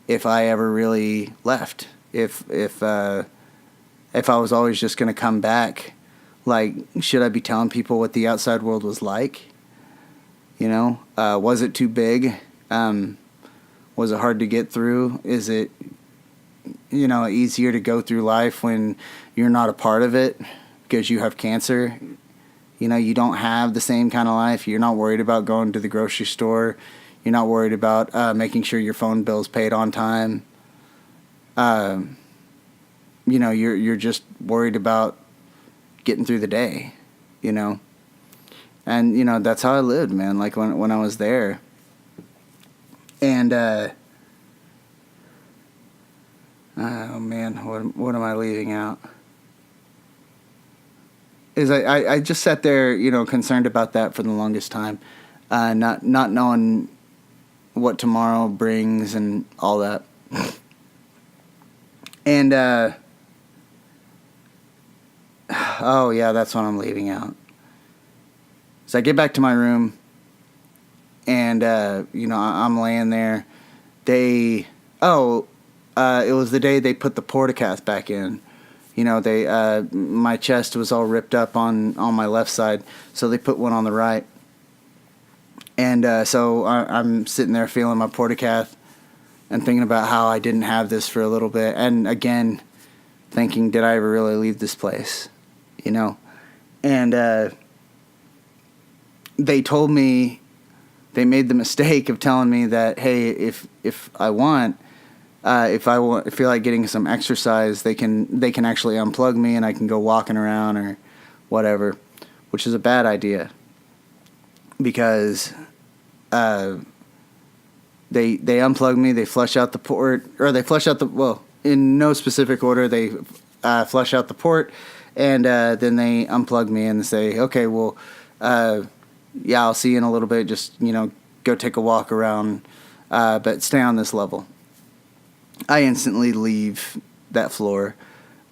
if I ever really left, if I was always just going to come back. Like, should I be telling people what the outside world was like? You know, was it too big? Was it hard to get through? Is it, you know, easier to go through life when you're not a part of it because you have cancer? You know, you don't have the same kind of life. You're not worried about going to the grocery store. You're not worried about making sure your phone bill's paid on time. You know, you're just worried about getting through the day, you know. And, you know, that's how I lived, man, like when I was there. And, oh man, what am I leaving out? Is I just sat there, you know, concerned about that for the longest time. Not knowing what tomorrow brings and all that. And, oh yeah, that's what I'm leaving out. So I get back to my room, and, you know, I'm laying there. It was the day they put the portacath back in. You know, my chest was all ripped up on my left side, so they put one on the right. And so I'm sitting there feeling my portacath and thinking about how I didn't have this for a little bit. And again, thinking, did I ever really leave this place? You know? And they told me, they made the mistake of telling me that, hey, if I feel like getting some exercise, they can actually unplug me and I can go walking around or whatever, which is a bad idea because they unplug me, they flush out the port, or they flush out in no specific order, they flush out the port, and then they unplug me and say, okay, well, yeah, I'll see you in a little bit, just, you know, go take a walk around, but stay on this level. I instantly leave that floor.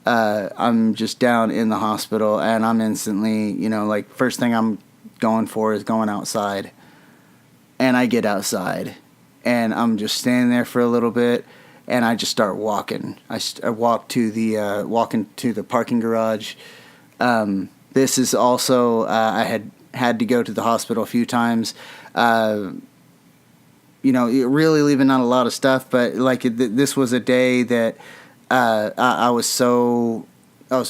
I'm just down in the hospital, and I'm instantly, like, first thing I'm going for is going outside. And I get outside, and I'm just standing there for a little bit, and I just start walking. I walk to the parking garage. This is also, I had to go to the hospital a few times. Really leaving out a lot of stuff, but like this was a day that I was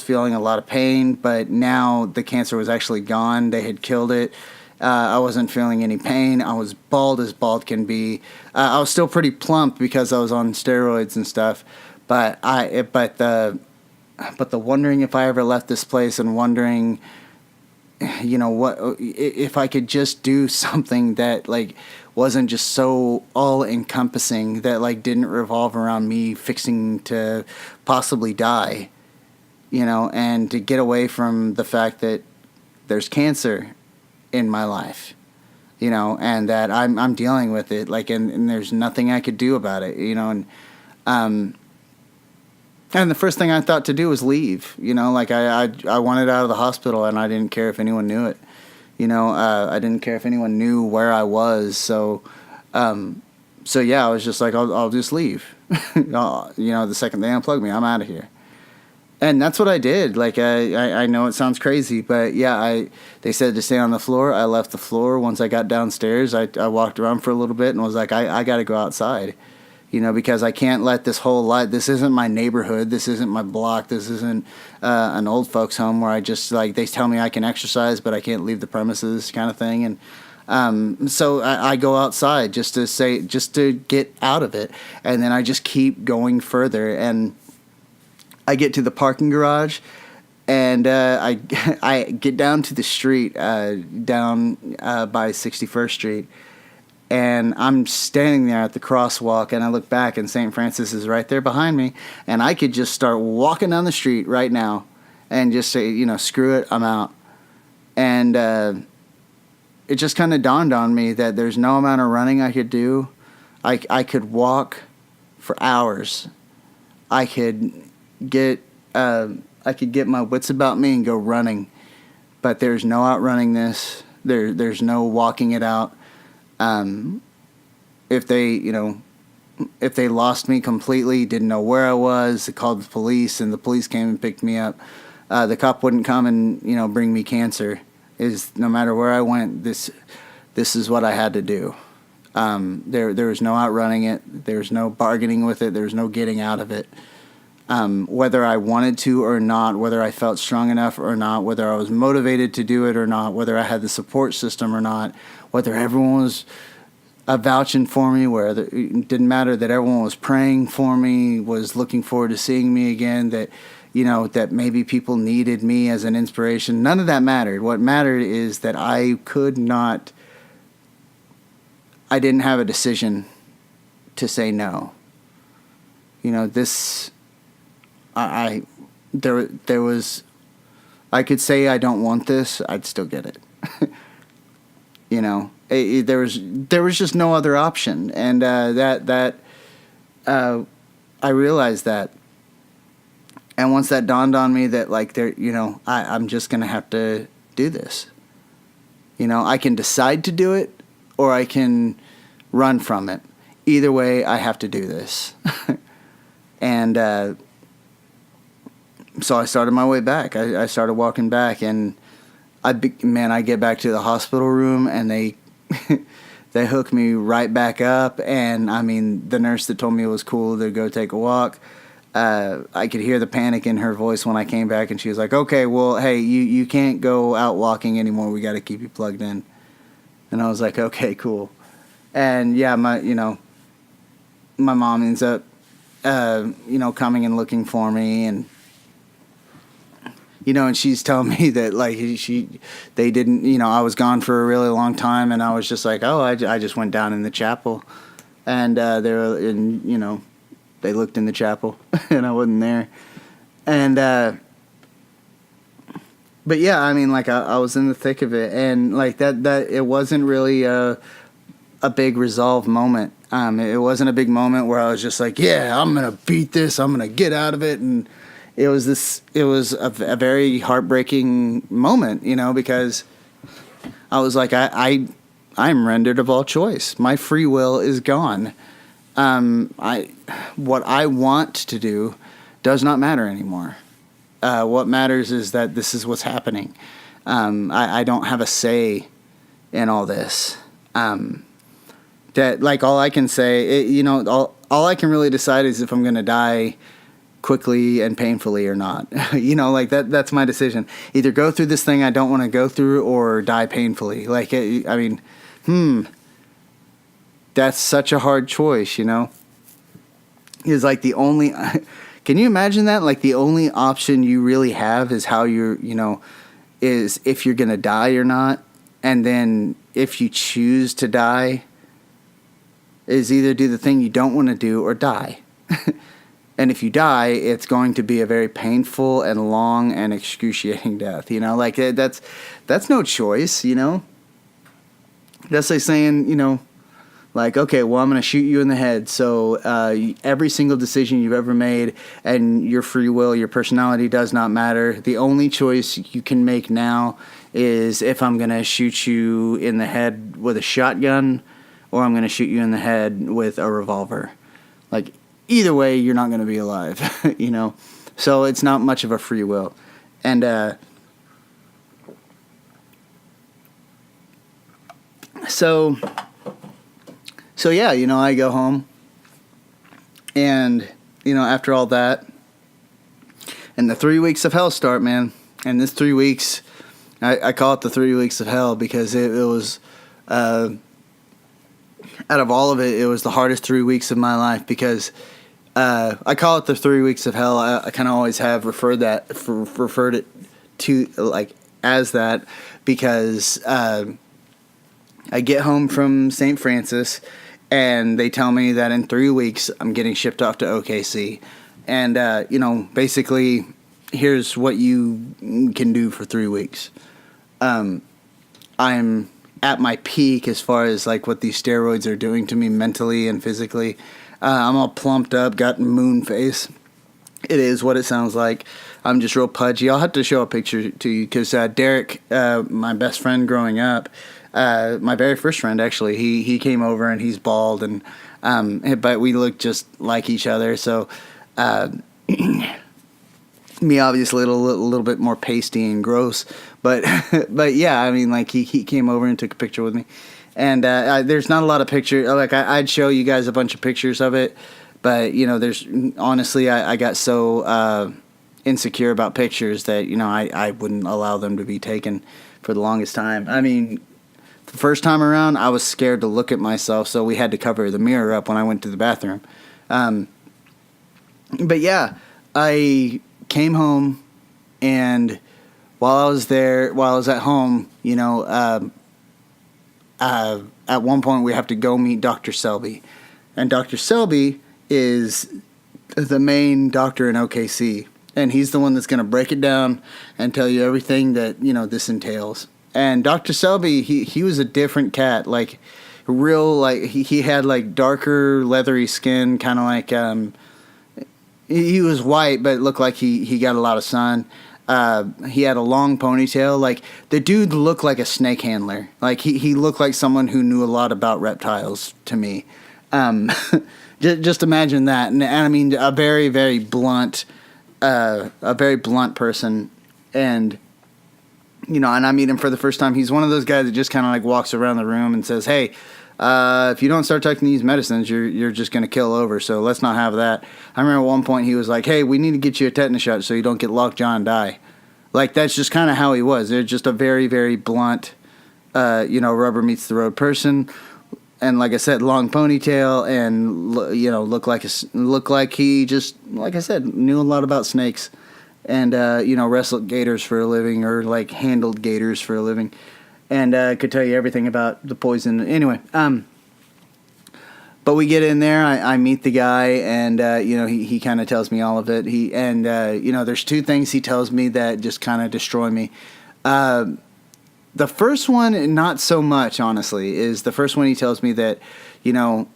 feeling a lot of pain, but now the cancer was actually gone. They had killed it. I wasn't feeling any pain. I was bald as bald can be. I was still pretty plump because I was on steroids and stuff, but the wondering if I ever left this place and wondering, what if I could just do something that like wasn't just so all encompassing, that like didn't revolve around me fixing to possibly die, and to get away from the fact that there's cancer in my life, and that I'm dealing with it, like, and there's nothing I could do about it, and the first thing I thought to do was leave, like I wanted out of the hospital, and I didn't care if anyone knew it, I didn't care if anyone knew where I was, so yeah, I was just like, I'll just leave, the second they unplug me, I'm out of here. And that's what I did. Like, I know it sounds crazy, but yeah, they said to stay on the floor. I left the floor. Once I got downstairs, I walked around for a little bit and was like, I got to go outside, because I can't let this whole life, this isn't my neighborhood. This isn't my block. This isn't an old folks home where I just, like, they tell me I can exercise, but I can't leave the premises kind of thing. And so I go outside just to get out of it. And then I just keep going further. And I get to the parking garage, and I get down to the street, down by 61st Street, and I'm standing there at the crosswalk, and I look back, and St. Francis is right there behind me, and I could just start walking down the street right now and just say, screw it, I'm out. And it just kind of dawned on me that there's no amount of running I could do. I could walk for hours. I could get my wits about me and go running, but there's no outrunning this. There's no walking it out. If they lost me completely, didn't know where I was, they called the police, and the police came and picked me up. The cop wouldn't come and bring me cancer. Is no matter where I went, this is what I had to do. There was no outrunning it. There's no bargaining with it. There's no getting out of it. Whether I wanted to or not, whether I felt strong enough or not, whether I was motivated to do it or not, whether I had the support system or not, whether everyone was vouching for me, it didn't matter that everyone was praying for me, was looking forward to seeing me again, that that maybe people needed me as an inspiration. None of that mattered. What mattered is that I didn't have a decision to say no. There was, I could say I don't want this, I'd still get it. There was just no other option, and I realized that. And once that dawned on me that, like, I'm just gonna have to do this. I can decide to do it, or I can run from it. Either way, I have to do this. And so I started my way back. I started walking back, and I get back to the hospital room, and they they hook me right back up. And I mean, the nurse that told me it was cool to go take a walk, I could hear the panic in her voice when I came back, and she was like, "Okay, well, hey, you can't go out walking anymore. We got to keep you plugged in." And I was like, "Okay, cool." And yeah, my mom ends up coming and looking for me, and and she's telling me that, like, they didn't, I was gone for a really long time, and I was just like, oh, I just went down in the chapel, and they looked in the chapel, and I wasn't there, and but yeah, I mean, like, I was in the thick of it, and like that it wasn't really a big resolve moment. It wasn't a big moment where I was just like, yeah, I'm gonna beat this, I'm gonna get out of it, and it was a very heartbreaking moment, because I was like, I'm rendered of all choice. My free will is gone. What I want to do does not matter anymore. What matters is that this is what's happening. I don't have a say in all this. That, like, all I can say, all I can really decide is if I'm going to die quickly and painfully or not. Like that's my decision. Either go through this thing I don't want to go through or die painfully. Like, that's such a hard choice, Is like the only, can you imagine that? Like the only option you really have is how is if you're going to die or not. And then if you choose to die, is either do the thing you don't want to do or die. And if you die, it's going to be a very painful and long and excruciating death. Like that's no choice. That's like saying, like, okay, well, I'm going to shoot you in the head. So every single decision you've ever made and your free will, your personality does not matter. The only choice you can make now is if I'm going to shoot you in the head with a shotgun or I'm going to shoot you in the head with a revolver. Like, either way, you're not going to be alive, So it's not much of a free will. And so yeah, I go home. And, after all that, and the 3 weeks of hell start, man. And this 3 weeks, I call it the 3 weeks of hell because it was... out of all of it, it was the hardest 3 weeks of my life because I call it the 3 weeks of hell. I kind of always have referred it to like as that because I get home from St. Francis and they tell me that in 3 weeks I'm getting shipped off to OKC, and basically here's what you can do for 3 weeks. I'm at my peak as far as like what these steroids are doing to me mentally and physically. I'm all plumped up, got moon face. It is what it sounds like. I'm just real pudgy. I'll have to show a picture to you because Derek, my best friend growing up, my very first friend actually, he came over and he's bald and but we look just like each other. So me obviously a little bit more pasty and gross, but yeah, like he came over and took a picture with me, and there's not a lot of pictures. Like I'd show you guys a bunch of pictures of it, but there's honestly I got so insecure about pictures that I wouldn't allow them to be taken for the longest time. The first time around I was scared to look at myself, so we had to cover the mirror up when I went to the bathroom. But yeah, I came home, and while I was at home, at one point we have to go meet Dr. Selby. And Dr. Selby is the main doctor in OKC. And he's the one that's going to break it down and tell you everything that, this entails. And Dr. Selby, he was a different cat. Like, real, like, he had, like, darker, leathery skin, kind of like, he was white, but it looked like he got a lot of sun. He had a long ponytail. Like, the dude looked like a snake handler. Like, he looked like someone who knew a lot about reptiles to me. Just imagine that. And a very, very blunt, person. And, and I meet him for the first time. He's one of those guys that just kind of like walks around the room and says, hey, if you don't start taking these medicines, you're just going to kill over, so let's not have that. I remember at one point he was like, hey, we need to get you a tetanus shot so you don't get lockjaw and die. Like, that's just kind of how he was. They're just a very, very blunt, rubber meets the road person. And like I said, long ponytail and, looked like he just, like I said, knew a lot about snakes and, wrestled gators for a living or, like, handled gators for a living. And could tell you everything about the poison. Anyway, but we get in there. I meet the guy, and he kind of tells me all of it. There's two things he tells me that just kind of destroy me. The first one, not so much, honestly, is the first one he tells me that, you know,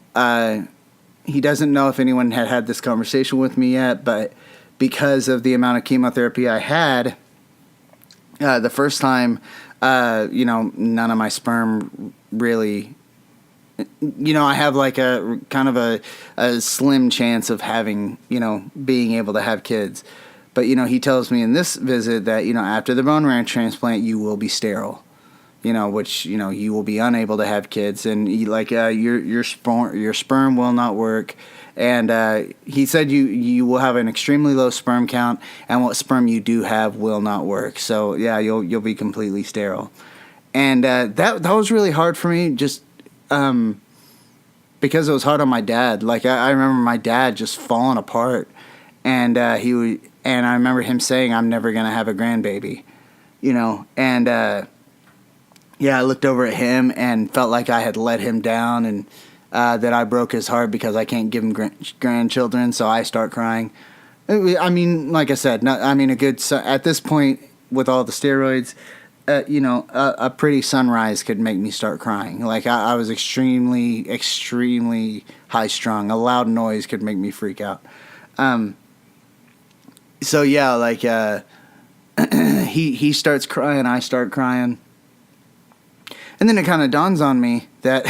he doesn't know if anyone had had this conversation with me yet, but because of the amount of chemotherapy I had, the first time, none of my sperm really, I have like a kind of a slim chance of having, being able to have kids. But, he tells me in this visit that, after the bone marrow transplant, you will be sterile. Which, you will be unable to have kids, and your sperm will not work. And he said you will have an extremely low sperm count, and what sperm you do have will not work. So yeah, you'll be completely sterile. And that was really hard for me, just because it was hard on my dad. Like I remember my dad just falling apart, and I remember him saying, "I'm never gonna have a grandbaby," and. Yeah, I looked over at him and felt like I had let him down, and that I broke his heart because I can't give him grandchildren, so I start crying. I mean, like I said, at this point, with all the steroids, a pretty sunrise could make me start crying. Like, I was extremely, extremely high-strung. A loud noise could make me freak out. So, yeah, like, he starts crying, I start crying. And then it kind of dawns on me that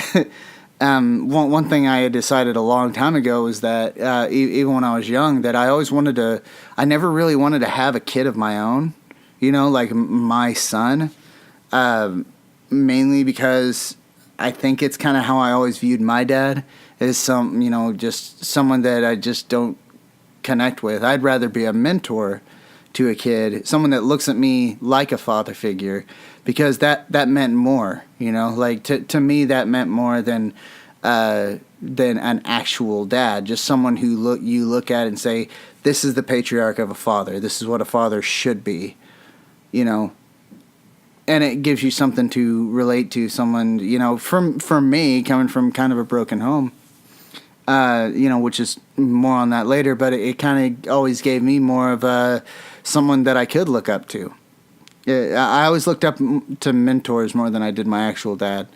one thing I had decided a long time ago was that even when I was young, that I never really wanted to have a kid of my own, like my son, mainly because I think it's kind of how I always viewed my dad, as just someone that I just don't connect with. I'd rather be a mentor to a kid, someone that looks at me like a father figure, because that meant more, like to me that meant more than an actual dad, just someone who you look at and say, this is the patriarch of a father, this is what a father should be, and it gives you something to relate to, someone, from me, coming from kind of a broken home, which is more on that later, but it kind of always gave me more of someone that I could look up to. Yeah, I always looked up to mentors more than I did my actual dad.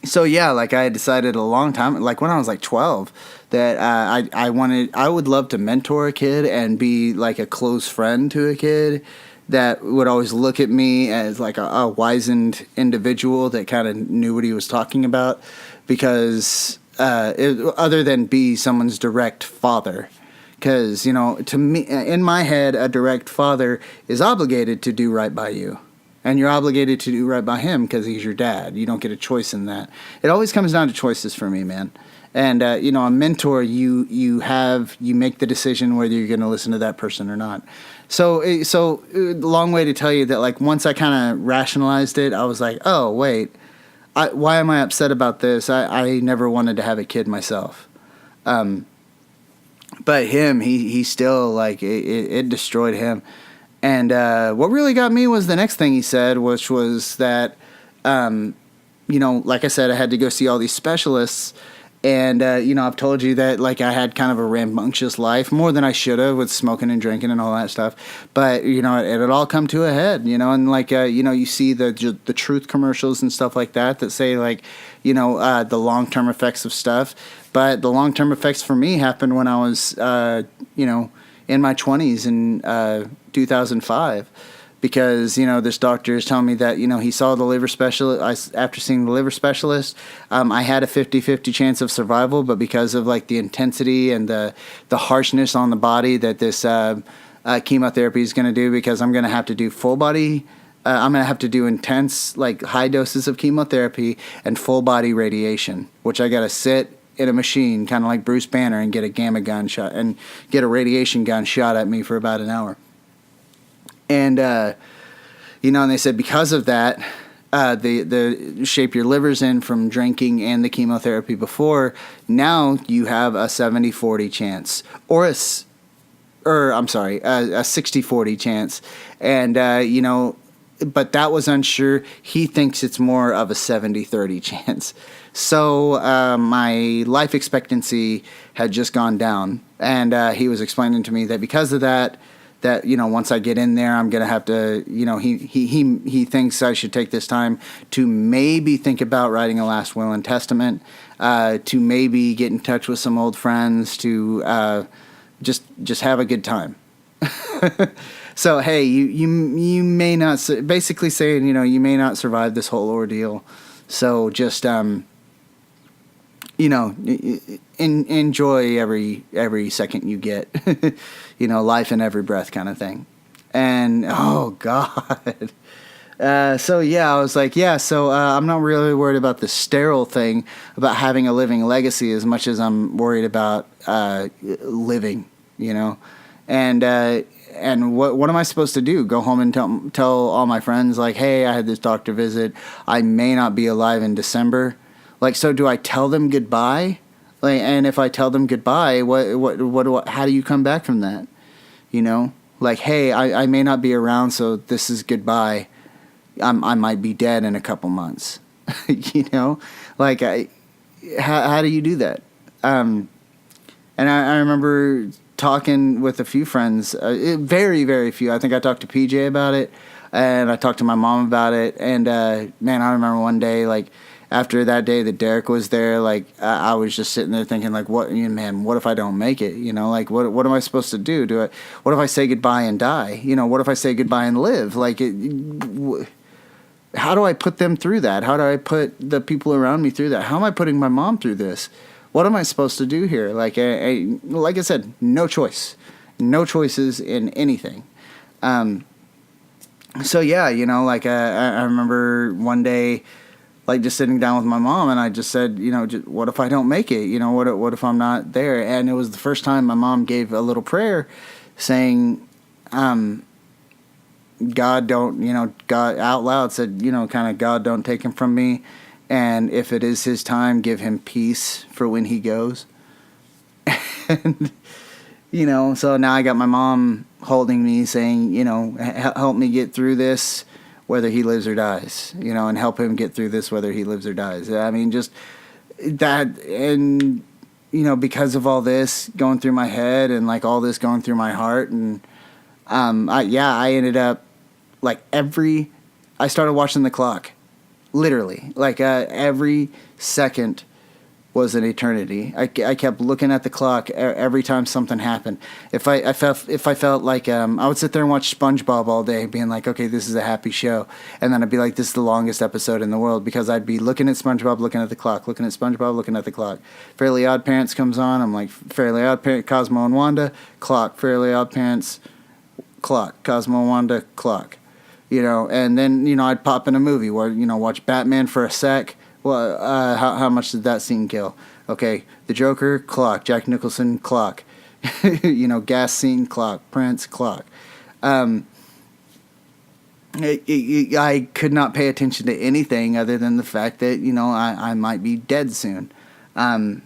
So yeah, like I had decided a long time, like when I was like 12, that I would love to mentor a kid and be like a close friend to a kid that would always look at me as like a wizened individual that kind of knew what he was talking about, because other than be someone's direct father. Because, to me, in my head, a direct father is obligated to do right by you. And you're obligated to do right by him because he's your dad. You don't get a choice in that. It always comes down to choices for me, man. And, a mentor, you make the decision whether you're going to listen to that person or not. So long way to tell you that, like, once I kind of rationalized it, I was like, oh, wait, why am I upset about this? I never wanted to have a kid myself. But him, he still, like, it destroyed him. And what really got me was the next thing he said, which was that, like I said, I had to go see all these specialists. And, I've told you that, like, I had kind of a rambunctious life, more than I should have, with smoking and drinking and all that stuff. But, it had all come to a head, and, like, you see the truth commercials and stuff like that say, like, the long-term effects of stuff. But the long-term effects for me happened when I was, in my 20s in 2005. Because, this doctor is telling me that, he saw the liver specialist. After seeing the liver specialist, I had a 50-50 chance of survival. But because of, like, the intensity and the harshness on the body that this chemotherapy is going to do, because I'm going to have to do full body, I'm going to have to do intense, like, high doses of chemotherapy and full body radiation, which I got to sit in a machine, kind of like Bruce Banner, and get a gamma gun shot and get a radiation gun shot at me for about an hour. And, and they said because of that, the shape your liver's in from drinking and the chemotherapy before, now you have a 70-40 chance, or a 60-40 chance. And, but that was unsure. He thinks it's more of a 70-30 chance. So my life expectancy had just gone down. And he was explaining to me that because of that that, once I get in there, I'm going to have to, he thinks I should take this time to maybe think about writing a last will and testament, to maybe get in touch with some old friends, to just have a good time. So, hey, you may not, basically saying, you may not survive this whole ordeal. So just, enjoy every second you get, life in every breath kind of thing. And, oh, God. So, yeah, I was like, I'm not really worried about the sterile thing, about having a living legacy as much as I'm worried about living, And what am I supposed to do? Go home and tell all my friends, like, hey, I had this doctor visit. I may not be alive in December. Like, so do I tell them goodbye? Like, and if I tell them goodbye, how do you come back from that? Like, hey, I may not be around, so this is goodbye. I might be dead in a couple months. Like, how do you do that? And I remember talking with a few friends, very, very few. I think I talked to PJ about it, and I talked to my mom about it. And man, I remember one day, like, after that day that Derek was there, like, I was just sitting there thinking, like, what if I don't make it? Like, what am I supposed to do? What if I say goodbye and die? What if I say goodbye and live? Like, how do I put them through that? How do I put the people around me through that? How am I putting my mom through this? What am I supposed to do here? Like, like I said, no choice. No choices in anything. So, yeah, like, I remember one day, like, just sitting down with my mom, and I just said, what if I don't make it? What if I'm not there? And it was the first time my mom gave a little prayer saying, God don't, God out loud said, kind of, God don't take him from me. And if it is his time, give him peace for when he goes. And, so now I got my mom holding me saying, help me get through this, whether he lives or dies, and help him get through this, whether he lives or dies. I mean, just that, and, because of all this going through my head and, like, all this going through my heart, and, I ended up, like, I started watching the clock, literally, like, every second was an eternity. I kept looking at the clock every time something happened. If I felt like I would sit there and watch SpongeBob all day, being like, okay, this is a happy show, and then I'd be like, this is the longest episode in the world, because I'd be looking at SpongeBob, looking at the clock, looking at SpongeBob, looking at the clock. Fairly Odd Parents comes on, I'm like, Fairly Odd Parents, Cosmo and Wanda, clock. Fairly Odd Parents, clock. Cosmo and Wanda, clock. And then I'd pop in a movie where watch Batman for a sec. Well, how much did that scene kill? Okay, the Joker, clock. Jack Nicholson, clock. Gas scene, clock. Prince, clock. I could not pay attention to anything other than the fact that, I might be dead soon. And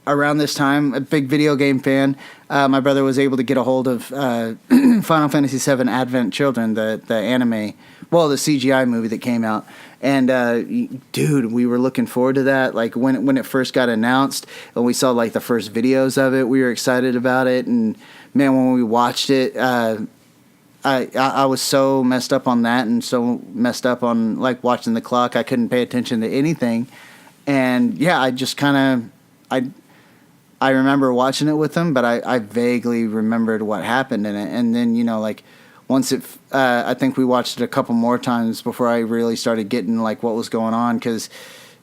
around this time, a big video game fan, my brother was able to get a hold of Final Fantasy VII Advent Children, the anime, the CGI movie that came out. And, dude, we were looking forward to that. Like, when it first got announced and we saw, like, the first videos of it, we were excited about it. And, man, when we watched it, I was so messed up on that, and so messed up on, like, watching the clock. I couldn't pay attention to anything. And, yeah, I just kind of... I remember watching it with him, but I vaguely remembered what happened in it. And then, like, once it, I think we watched it a couple more times before I really started getting, like, what was going on, because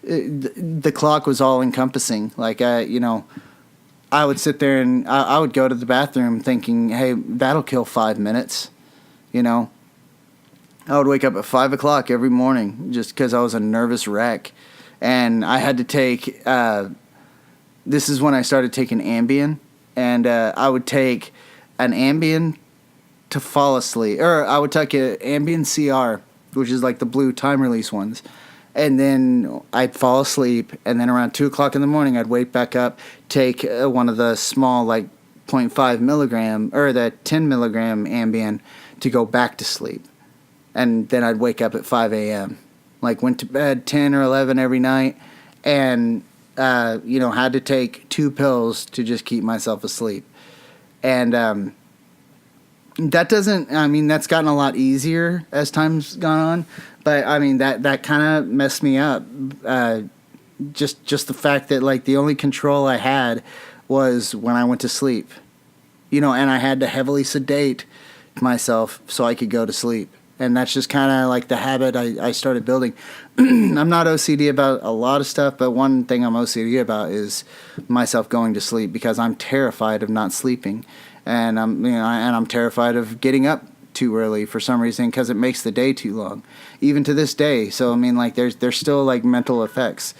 the clock was all encompassing. Like, I would sit there and I would go to the bathroom thinking, hey, that'll kill 5 minutes. I would wake up at 5 o'clock every morning just because I was a nervous wreck. And I had to take, this is when I started taking Ambien. And I would take an Ambien to fall asleep. Or I would take an Ambien CR, which is like the blue time release ones. And then I'd fall asleep. And then around 2 o'clock in the morning, I'd wake back up, take one of the small, like, 0.5 milligram, or the 10 milligram Ambien to go back to sleep. And then I'd wake up at 5 a.m. Like, went to bed 10 or 11 every night. And, had to take 2 pills to just keep myself asleep. And that doesn't, I mean, that's gotten a lot easier as time's gone on. But I mean, that kind of messed me up. Just the fact that like the only control I had was when I went to sleep, and I had to heavily sedate myself so I could go to sleep. And that's just kind of like the habit I started building. I'm not OCD about a lot of stuff, but one thing I'm OCD about is myself going to sleep, because I'm terrified of not sleeping, and I'm terrified of getting up too early for some reason, because it makes the day too long, even to this day. So I mean, like there's still like mental effects.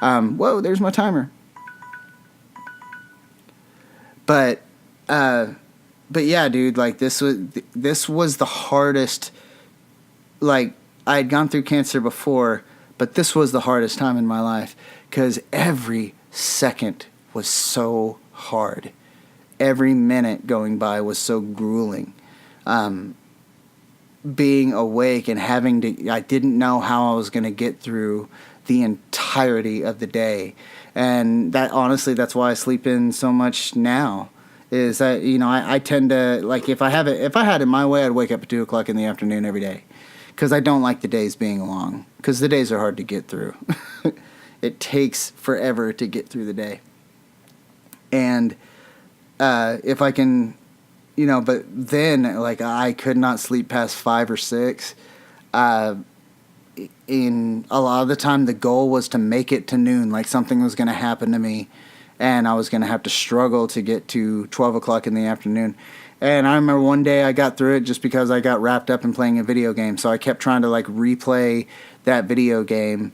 Whoa, there's my timer. But yeah, dude, like this was the hardest. Like, I had gone through cancer before, but this was the hardest time in my life, because every second was so hard. Every minute going by was so grueling. Being awake and I didn't know how I was going to get through the entirety of the day. And that's why I sleep in so much now. Is that, I tend to, like, if I had it my way, I'd wake up at 2 o'clock in the afternoon every day. Because I don't like the days being long. Because the days are hard to get through. It takes forever to get through the day. And if I can, but then, like, I could not sleep past 5 or 6. In a lot of the time, the goal was to make it to noon. Like, something was going to happen to me, and I was going to have to struggle to get to 12 o'clock in the afternoon. And I remember one day I got through it just because I got wrapped up in playing a video game. So I kept trying to like replay that video game.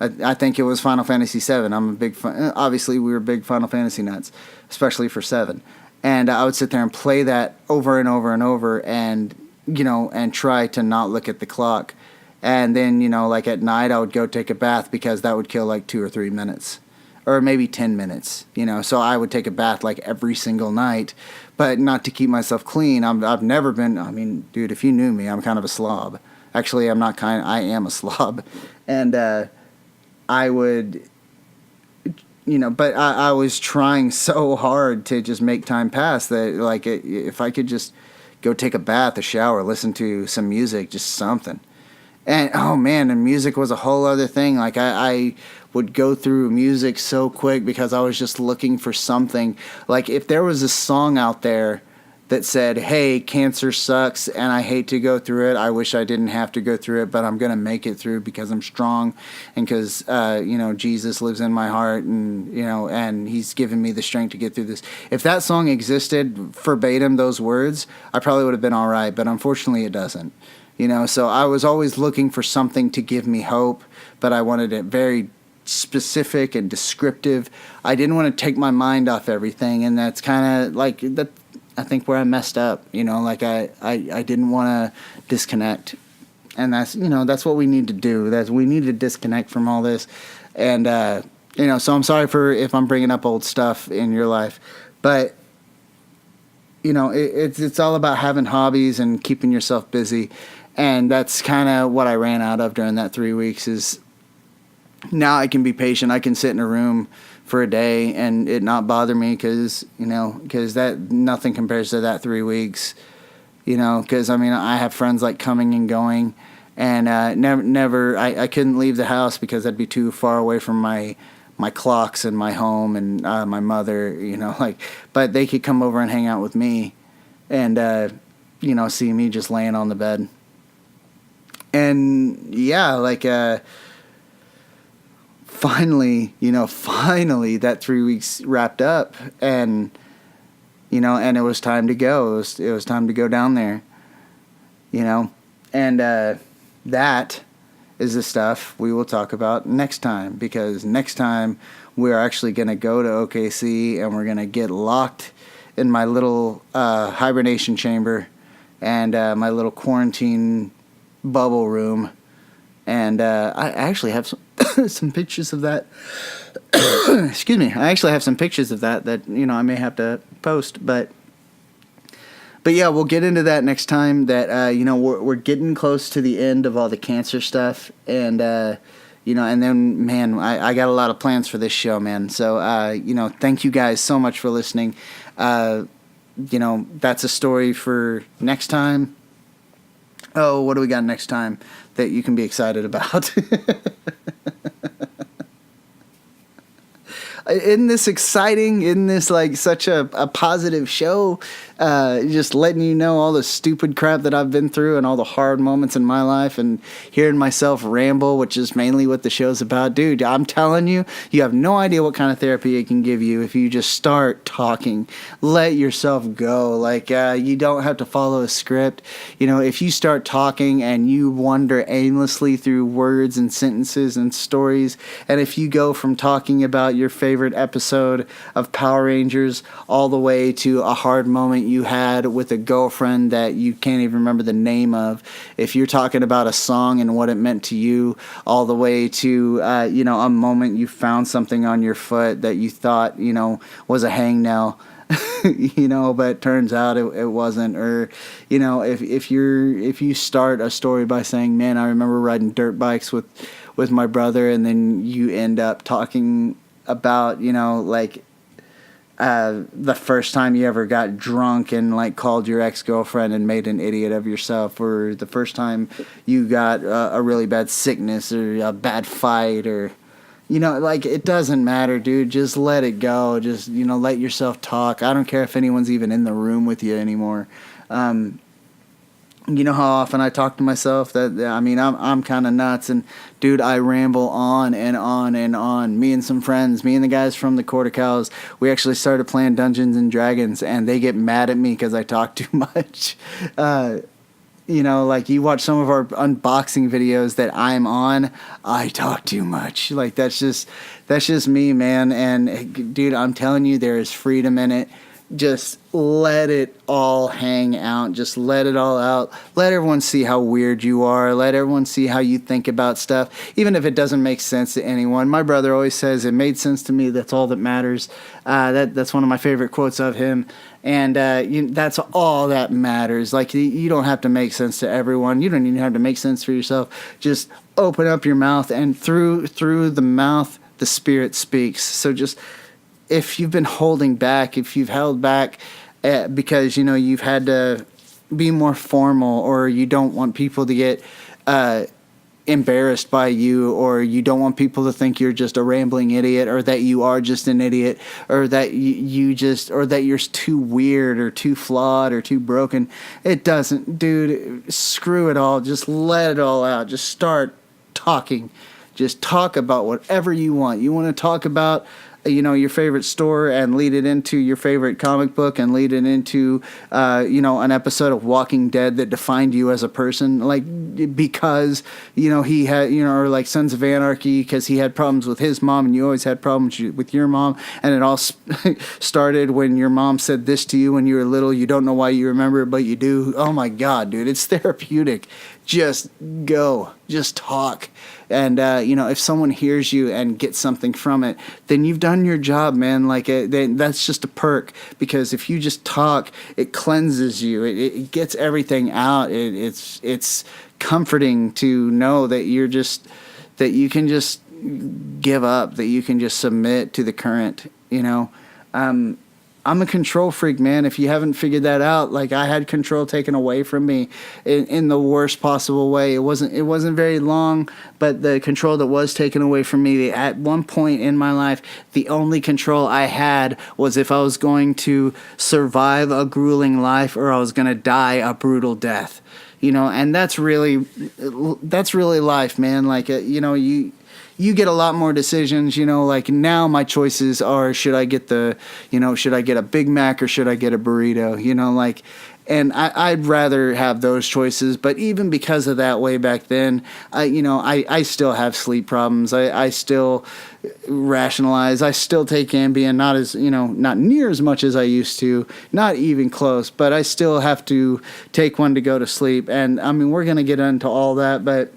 I think it was Final Fantasy VII. I'm a big obviously we were big Final Fantasy nuts, especially for 7. And I would sit there and play that over and over and over, and and try to not look at the clock. And then like at night I would go take a bath, because that would kill like 2 or 3 minutes. Or maybe 10 minutes, So I would take a bath like every single night, but not to keep myself clean. I've never been. I mean, dude, if you knew me, I'm kind of a slob. Actually, I'm not kind. I am a slob, and I would, But I was trying so hard to just make time pass that, like, if I could just go take a bath, a shower, listen to some music, just something. And oh man, and music was a whole other thing. Like I would go through music so quick because I was just looking for something. Like if there was a song out there that said, "Hey, cancer sucks and I hate to go through it. I wish I didn't have to go through it, but I'm going to make it through because I'm strong and because Jesus lives in my heart, and and he's given me the strength to get through this." If that song existed verbatim, those words, I probably would have been all right, but unfortunately it doesn't. So I was always looking for something to give me hope, but I wanted it very specific and descriptive. I didn't want to take my mind off everything, and that's kind of like that. I think where I messed up. Like I didn't want to disconnect, and that's what we need to do. We need to disconnect from all this, and so I'm sorry for if I'm bringing up old stuff in your life, but it's all about having hobbies and keeping yourself busy. And that's kind of what I ran out of during that 3 weeks. Is now I can be patient. I can sit in a room for a day and it not bother me, because that nothing compares to that 3 weeks. Because I have friends like coming and going, and never I couldn't leave the house because I'd be too far away from my clocks and my home and my mother. But they could come over and hang out with me, and see me just laying on the bed. And yeah, finally that 3 weeks wrapped up, and and it was time to go. It was time to go down there, and that is the stuff we will talk about next time, because next time we're actually going to go to OKC and we're going to get locked in my little hibernation chamber and my little quarantine bubble room, and I actually have some pictures of that. Excuse me. I actually have some pictures of that I may have to post, but yeah, we'll get into that next time. That we're getting close to the end of all the cancer stuff, and and then man, I got a lot of plans for this show, man. So thank you guys so much for listening. that's a story for next time. Oh, what do we got next time that you can be excited about? Isn't this exciting? Isn't this like such a positive show? Just letting you know all the stupid crap that I've been through and all the hard moments in my life, and hearing myself ramble, which is mainly what the show's about. Dude, I'm telling you, you have no idea what kind of therapy it can give you if you just start talking. Let yourself go. Like, you don't have to follow a script. If you start talking and you wander aimlessly through words and sentences and stories, and if you go from talking about your favorite episode of Power Rangers all the way to a hard moment you had with a girlfriend that you can't even remember the name of, if you're talking about a song and what it meant to you, all the way to a moment you found something on your foot that you thought was a hangnail, but turns out it wasn't. Or if you start a story by saying, man, I remember riding dirt bikes with my brother, and then you end up talking about the first time you ever got drunk and called your ex-girlfriend and made an idiot of yourself, or the first time you got a really bad sickness or a bad fight, or it doesn't matter, dude. Just let it go. Just let yourself talk. I don't care if anyone's even in the room with you anymore. How often I talk to myself I'm kind of nuts, and dude, I ramble on and on and on. Me and some friends, me and the guys from the Quarter Cows, we actually started playing Dungeons and Dragons, and they get mad at me because I talk too much. You watch some of our unboxing videos that I'm on, I talk too much. That's just me, man. And dude, I'm telling you, there is freedom in it. Just let it all hang out. Just let it all out. Let everyone see how weird you are. Let everyone see how you think about stuff, even if it doesn't make sense to anyone. My brother always says, it made sense to me. That's all that matters. That's one of my favorite quotes of him. And that's all that matters. You don't have to make sense to everyone. You don't even have to make sense for yourself. Just open up your mouth, and through the mouth, the Spirit speaks. So just, if you've been holding back, if you've held back because you've had to be more formal, or you don't want people to get embarrassed by you, or you don't want people to think you're just a rambling idiot, or that you are just an idiot, or that or that you're too weird or too flawed or too broken. It doesn't, dude. Screw it all. Just let it all out. Just start talking. Just talk about whatever you want. You want to talk about your favorite store, and lead it into your favorite comic book, and lead it into an episode of Walking Dead that defined you as a person, because he had or Sons of Anarchy, because he had problems with his mom and you always had problems with your mom, and it all started when your mom said this to you when you were little. You don't know why you remember it, but you do. Oh my God, dude, it's therapeutic. Just go, just talk. And, if someone hears you and gets something from it, then you've done your job, man. That's just a perk, because if you just talk, it cleanses you. It gets everything out. It's comforting to know that that you can just give up, that you can just submit to the current, I'm a control freak, man. If you haven't figured that out, I had control taken away from me in the worst possible way. It wasn't very long, but the control that was taken away from me at one point in my life, the only control I had was if I was going to survive a grueling life, or I was going to die a brutal death. And that's really life, man. You get a lot more decisions, now my choices are, should I get a Big Mac, or should I get a burrito, and I'd rather have those choices. But even because of that, way back then, I still have sleep problems. I still rationalize. I still take Ambien, not near as much as I used to, not even close, but I still have to take one to go to sleep. And we're going to get into all that, but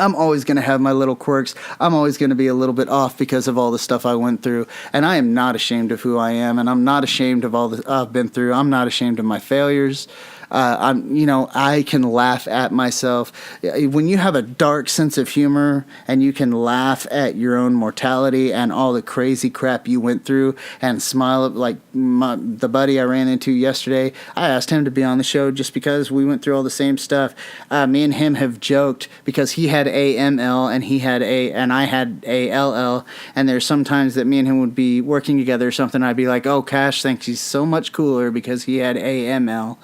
I'm always going to have my little quirks. I'm always going to be a little bit off because of all the stuff I went through. And I am not ashamed of who I am. And I'm not ashamed of all that I've been through. I'm not ashamed of my failures. I can laugh at myself. When you have a dark sense of humor and you can laugh at your own mortality and all the crazy crap you went through and smile, like the buddy I ran into yesterday, I asked him to be on the show just because we went through all the same stuff. Me and him have joked because he had AML and I had ALL, and there's sometimes that me and him would be working together or something. I'd be like, "Oh, Cash thinks he's so much cooler because he had AML,"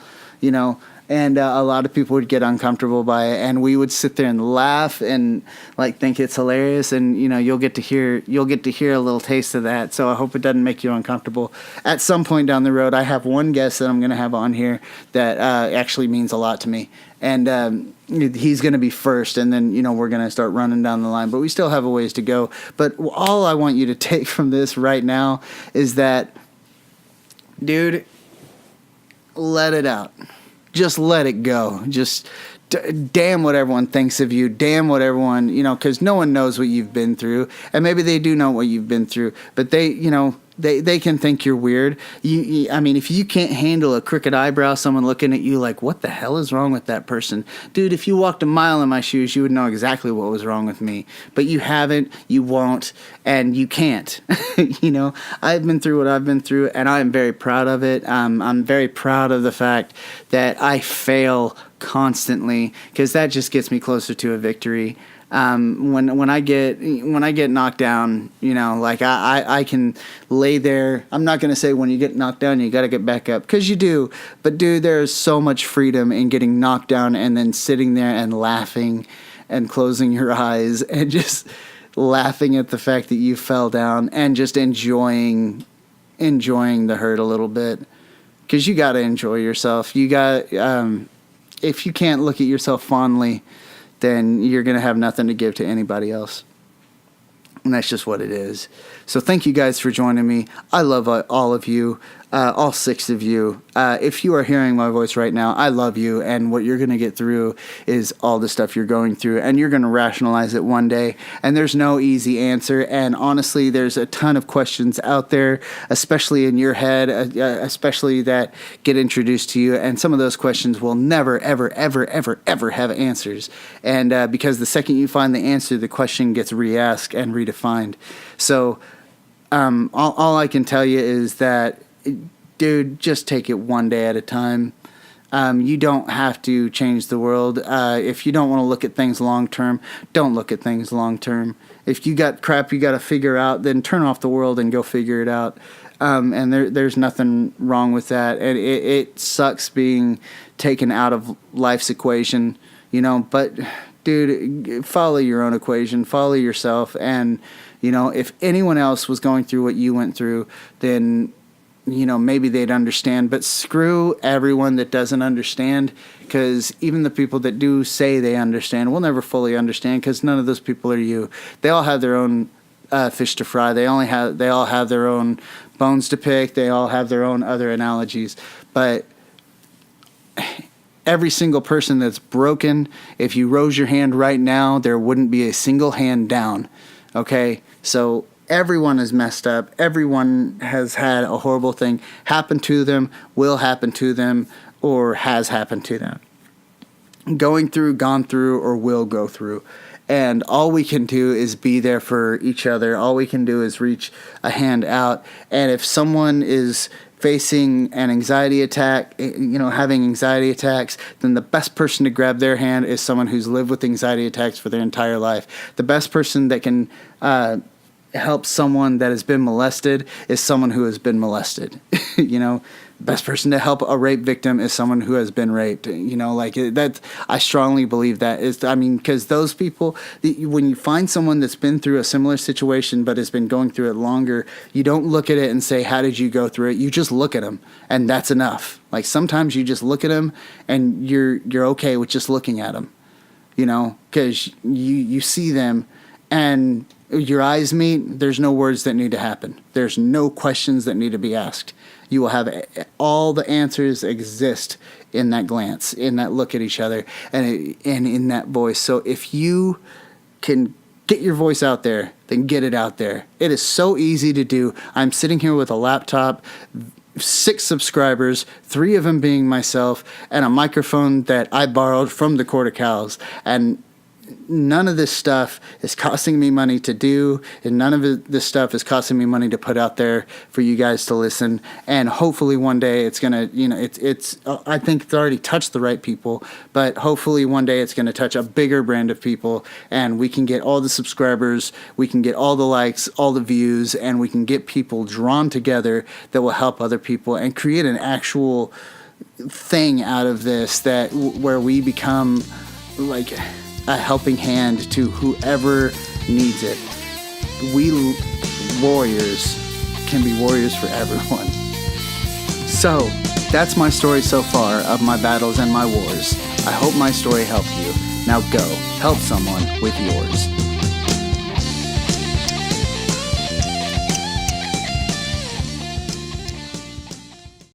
and a lot of people would get uncomfortable by it, and we would sit there and laugh and like think it's hilarious, and you'll get to hear a little taste of that. So I hope it doesn't make you uncomfortable. At some point down the road, I have one guest that I'm going to have on here that actually means a lot to me, and he's going to be first, and then we're going to start running down the line, but we still have a ways to go. But all I want you to take from this right now is that, dude, let it out. Just let it go. Just damn what everyone thinks of you. Damn what everyone, because no one knows what you've been through. And maybe they do know what you've been through, but they can think you're weird. If you can't handle a crooked eyebrow, someone looking at you like, what the hell is wrong with that person? Dude, if you walked a mile in my shoes, you would know exactly what was wrong with me. But you haven't, you won't, and you can't. I've been through what I've been through, and I am very proud of it. I'm very proud of the fact that I fail constantly, because that just gets me closer to a victory. When I get knocked down, I can lay there. I'm not going to say when you get knocked down, you got to get back up, because you do. But dude, there's so much freedom in getting knocked down and then sitting there and laughing and closing your eyes and just laughing at the fact that you fell down and just enjoying the hurt a little bit, because you got to enjoy yourself. You got, if you can't look at yourself fondly, then you're going to have nothing to give to anybody else. And that's just what it is. So thank you guys for joining me. I love all of you, all 6 of you. If you are hearing my voice right now, I love you. And what you're going to get through is all the stuff you're going through. And you're going to rationalize it one day. And there's no easy answer. And honestly, there's a ton of questions out there, especially in your head, especially that get introduced to you. And some of those questions will never, ever, ever, ever, ever have answers. And because the second you find the answer, the question gets re-asked and redefined. So all I can tell you is that, dude, just take it one day at a time. You don't have to change the world. If you don't want to look at things long term, don't look at things long term. If you got crap you got to figure out, then turn off the world and go figure it out. And there's nothing wrong with that. And it sucks being taken out of life's equation, but dude, follow your own equation, follow yourself. And, if anyone else was going through what you went through, then, maybe they'd understand. But screw everyone that doesn't understand, because even the people that do say they understand will never fully understand, because none of those people are you. They all have their own fish to fry. They all have their own bones to pick. They all have their own other analogies. But every single person that's broken, if you rose your hand right now, there wouldn't be a single hand down. Okay? So everyone is messed up. Everyone has had a horrible thing happen to them, will happen to them, or has happened to them. Going through, gone through, or will go through. And all we can do is be there for each other. All we can do is reach a hand out. And if someone is facing an anxiety attack, having anxiety attacks, then the best person to grab their hand is someone who's lived with anxiety attacks for their entire life. The best person that can help someone that has been molested is someone who has been molested. The best person to help a rape victim is someone who has been raped. That. I strongly believe that because those people, when you find someone that's been through a similar situation but has been going through it longer, you don't look at it and say, how did you go through it? You just look at them, and that's enough. Like, sometimes you just look at them and you're okay with just looking at them, because you see them and your eyes meet. There's no words that need to happen. There's no questions that need to be asked. You will have all the answers exist in that glance, in that look at each other, and in that voice. So if you can get your voice out there, then get it out there. It is so easy to do. I'm sitting here with a laptop, 6 subscribers, 3 of them being myself, and a microphone that I borrowed from the Quarter Cows. And none of this stuff is costing me money to do, and none of this stuff is costing me money to put out there for you guys to listen. And hopefully one day it's gonna, it's I think it's already touched the right people, but hopefully one day it's gonna touch a bigger brand of people, and we can get all the subscribers, we can get all the likes, all the views, and we can get people drawn together that will help other people and create an actual thing out of this, that where we become like a helping hand to whoever needs it. We warriors can be warriors for everyone. So that's my story so far of my battles and my wars. I hope my story helped you. Now go help someone with yours.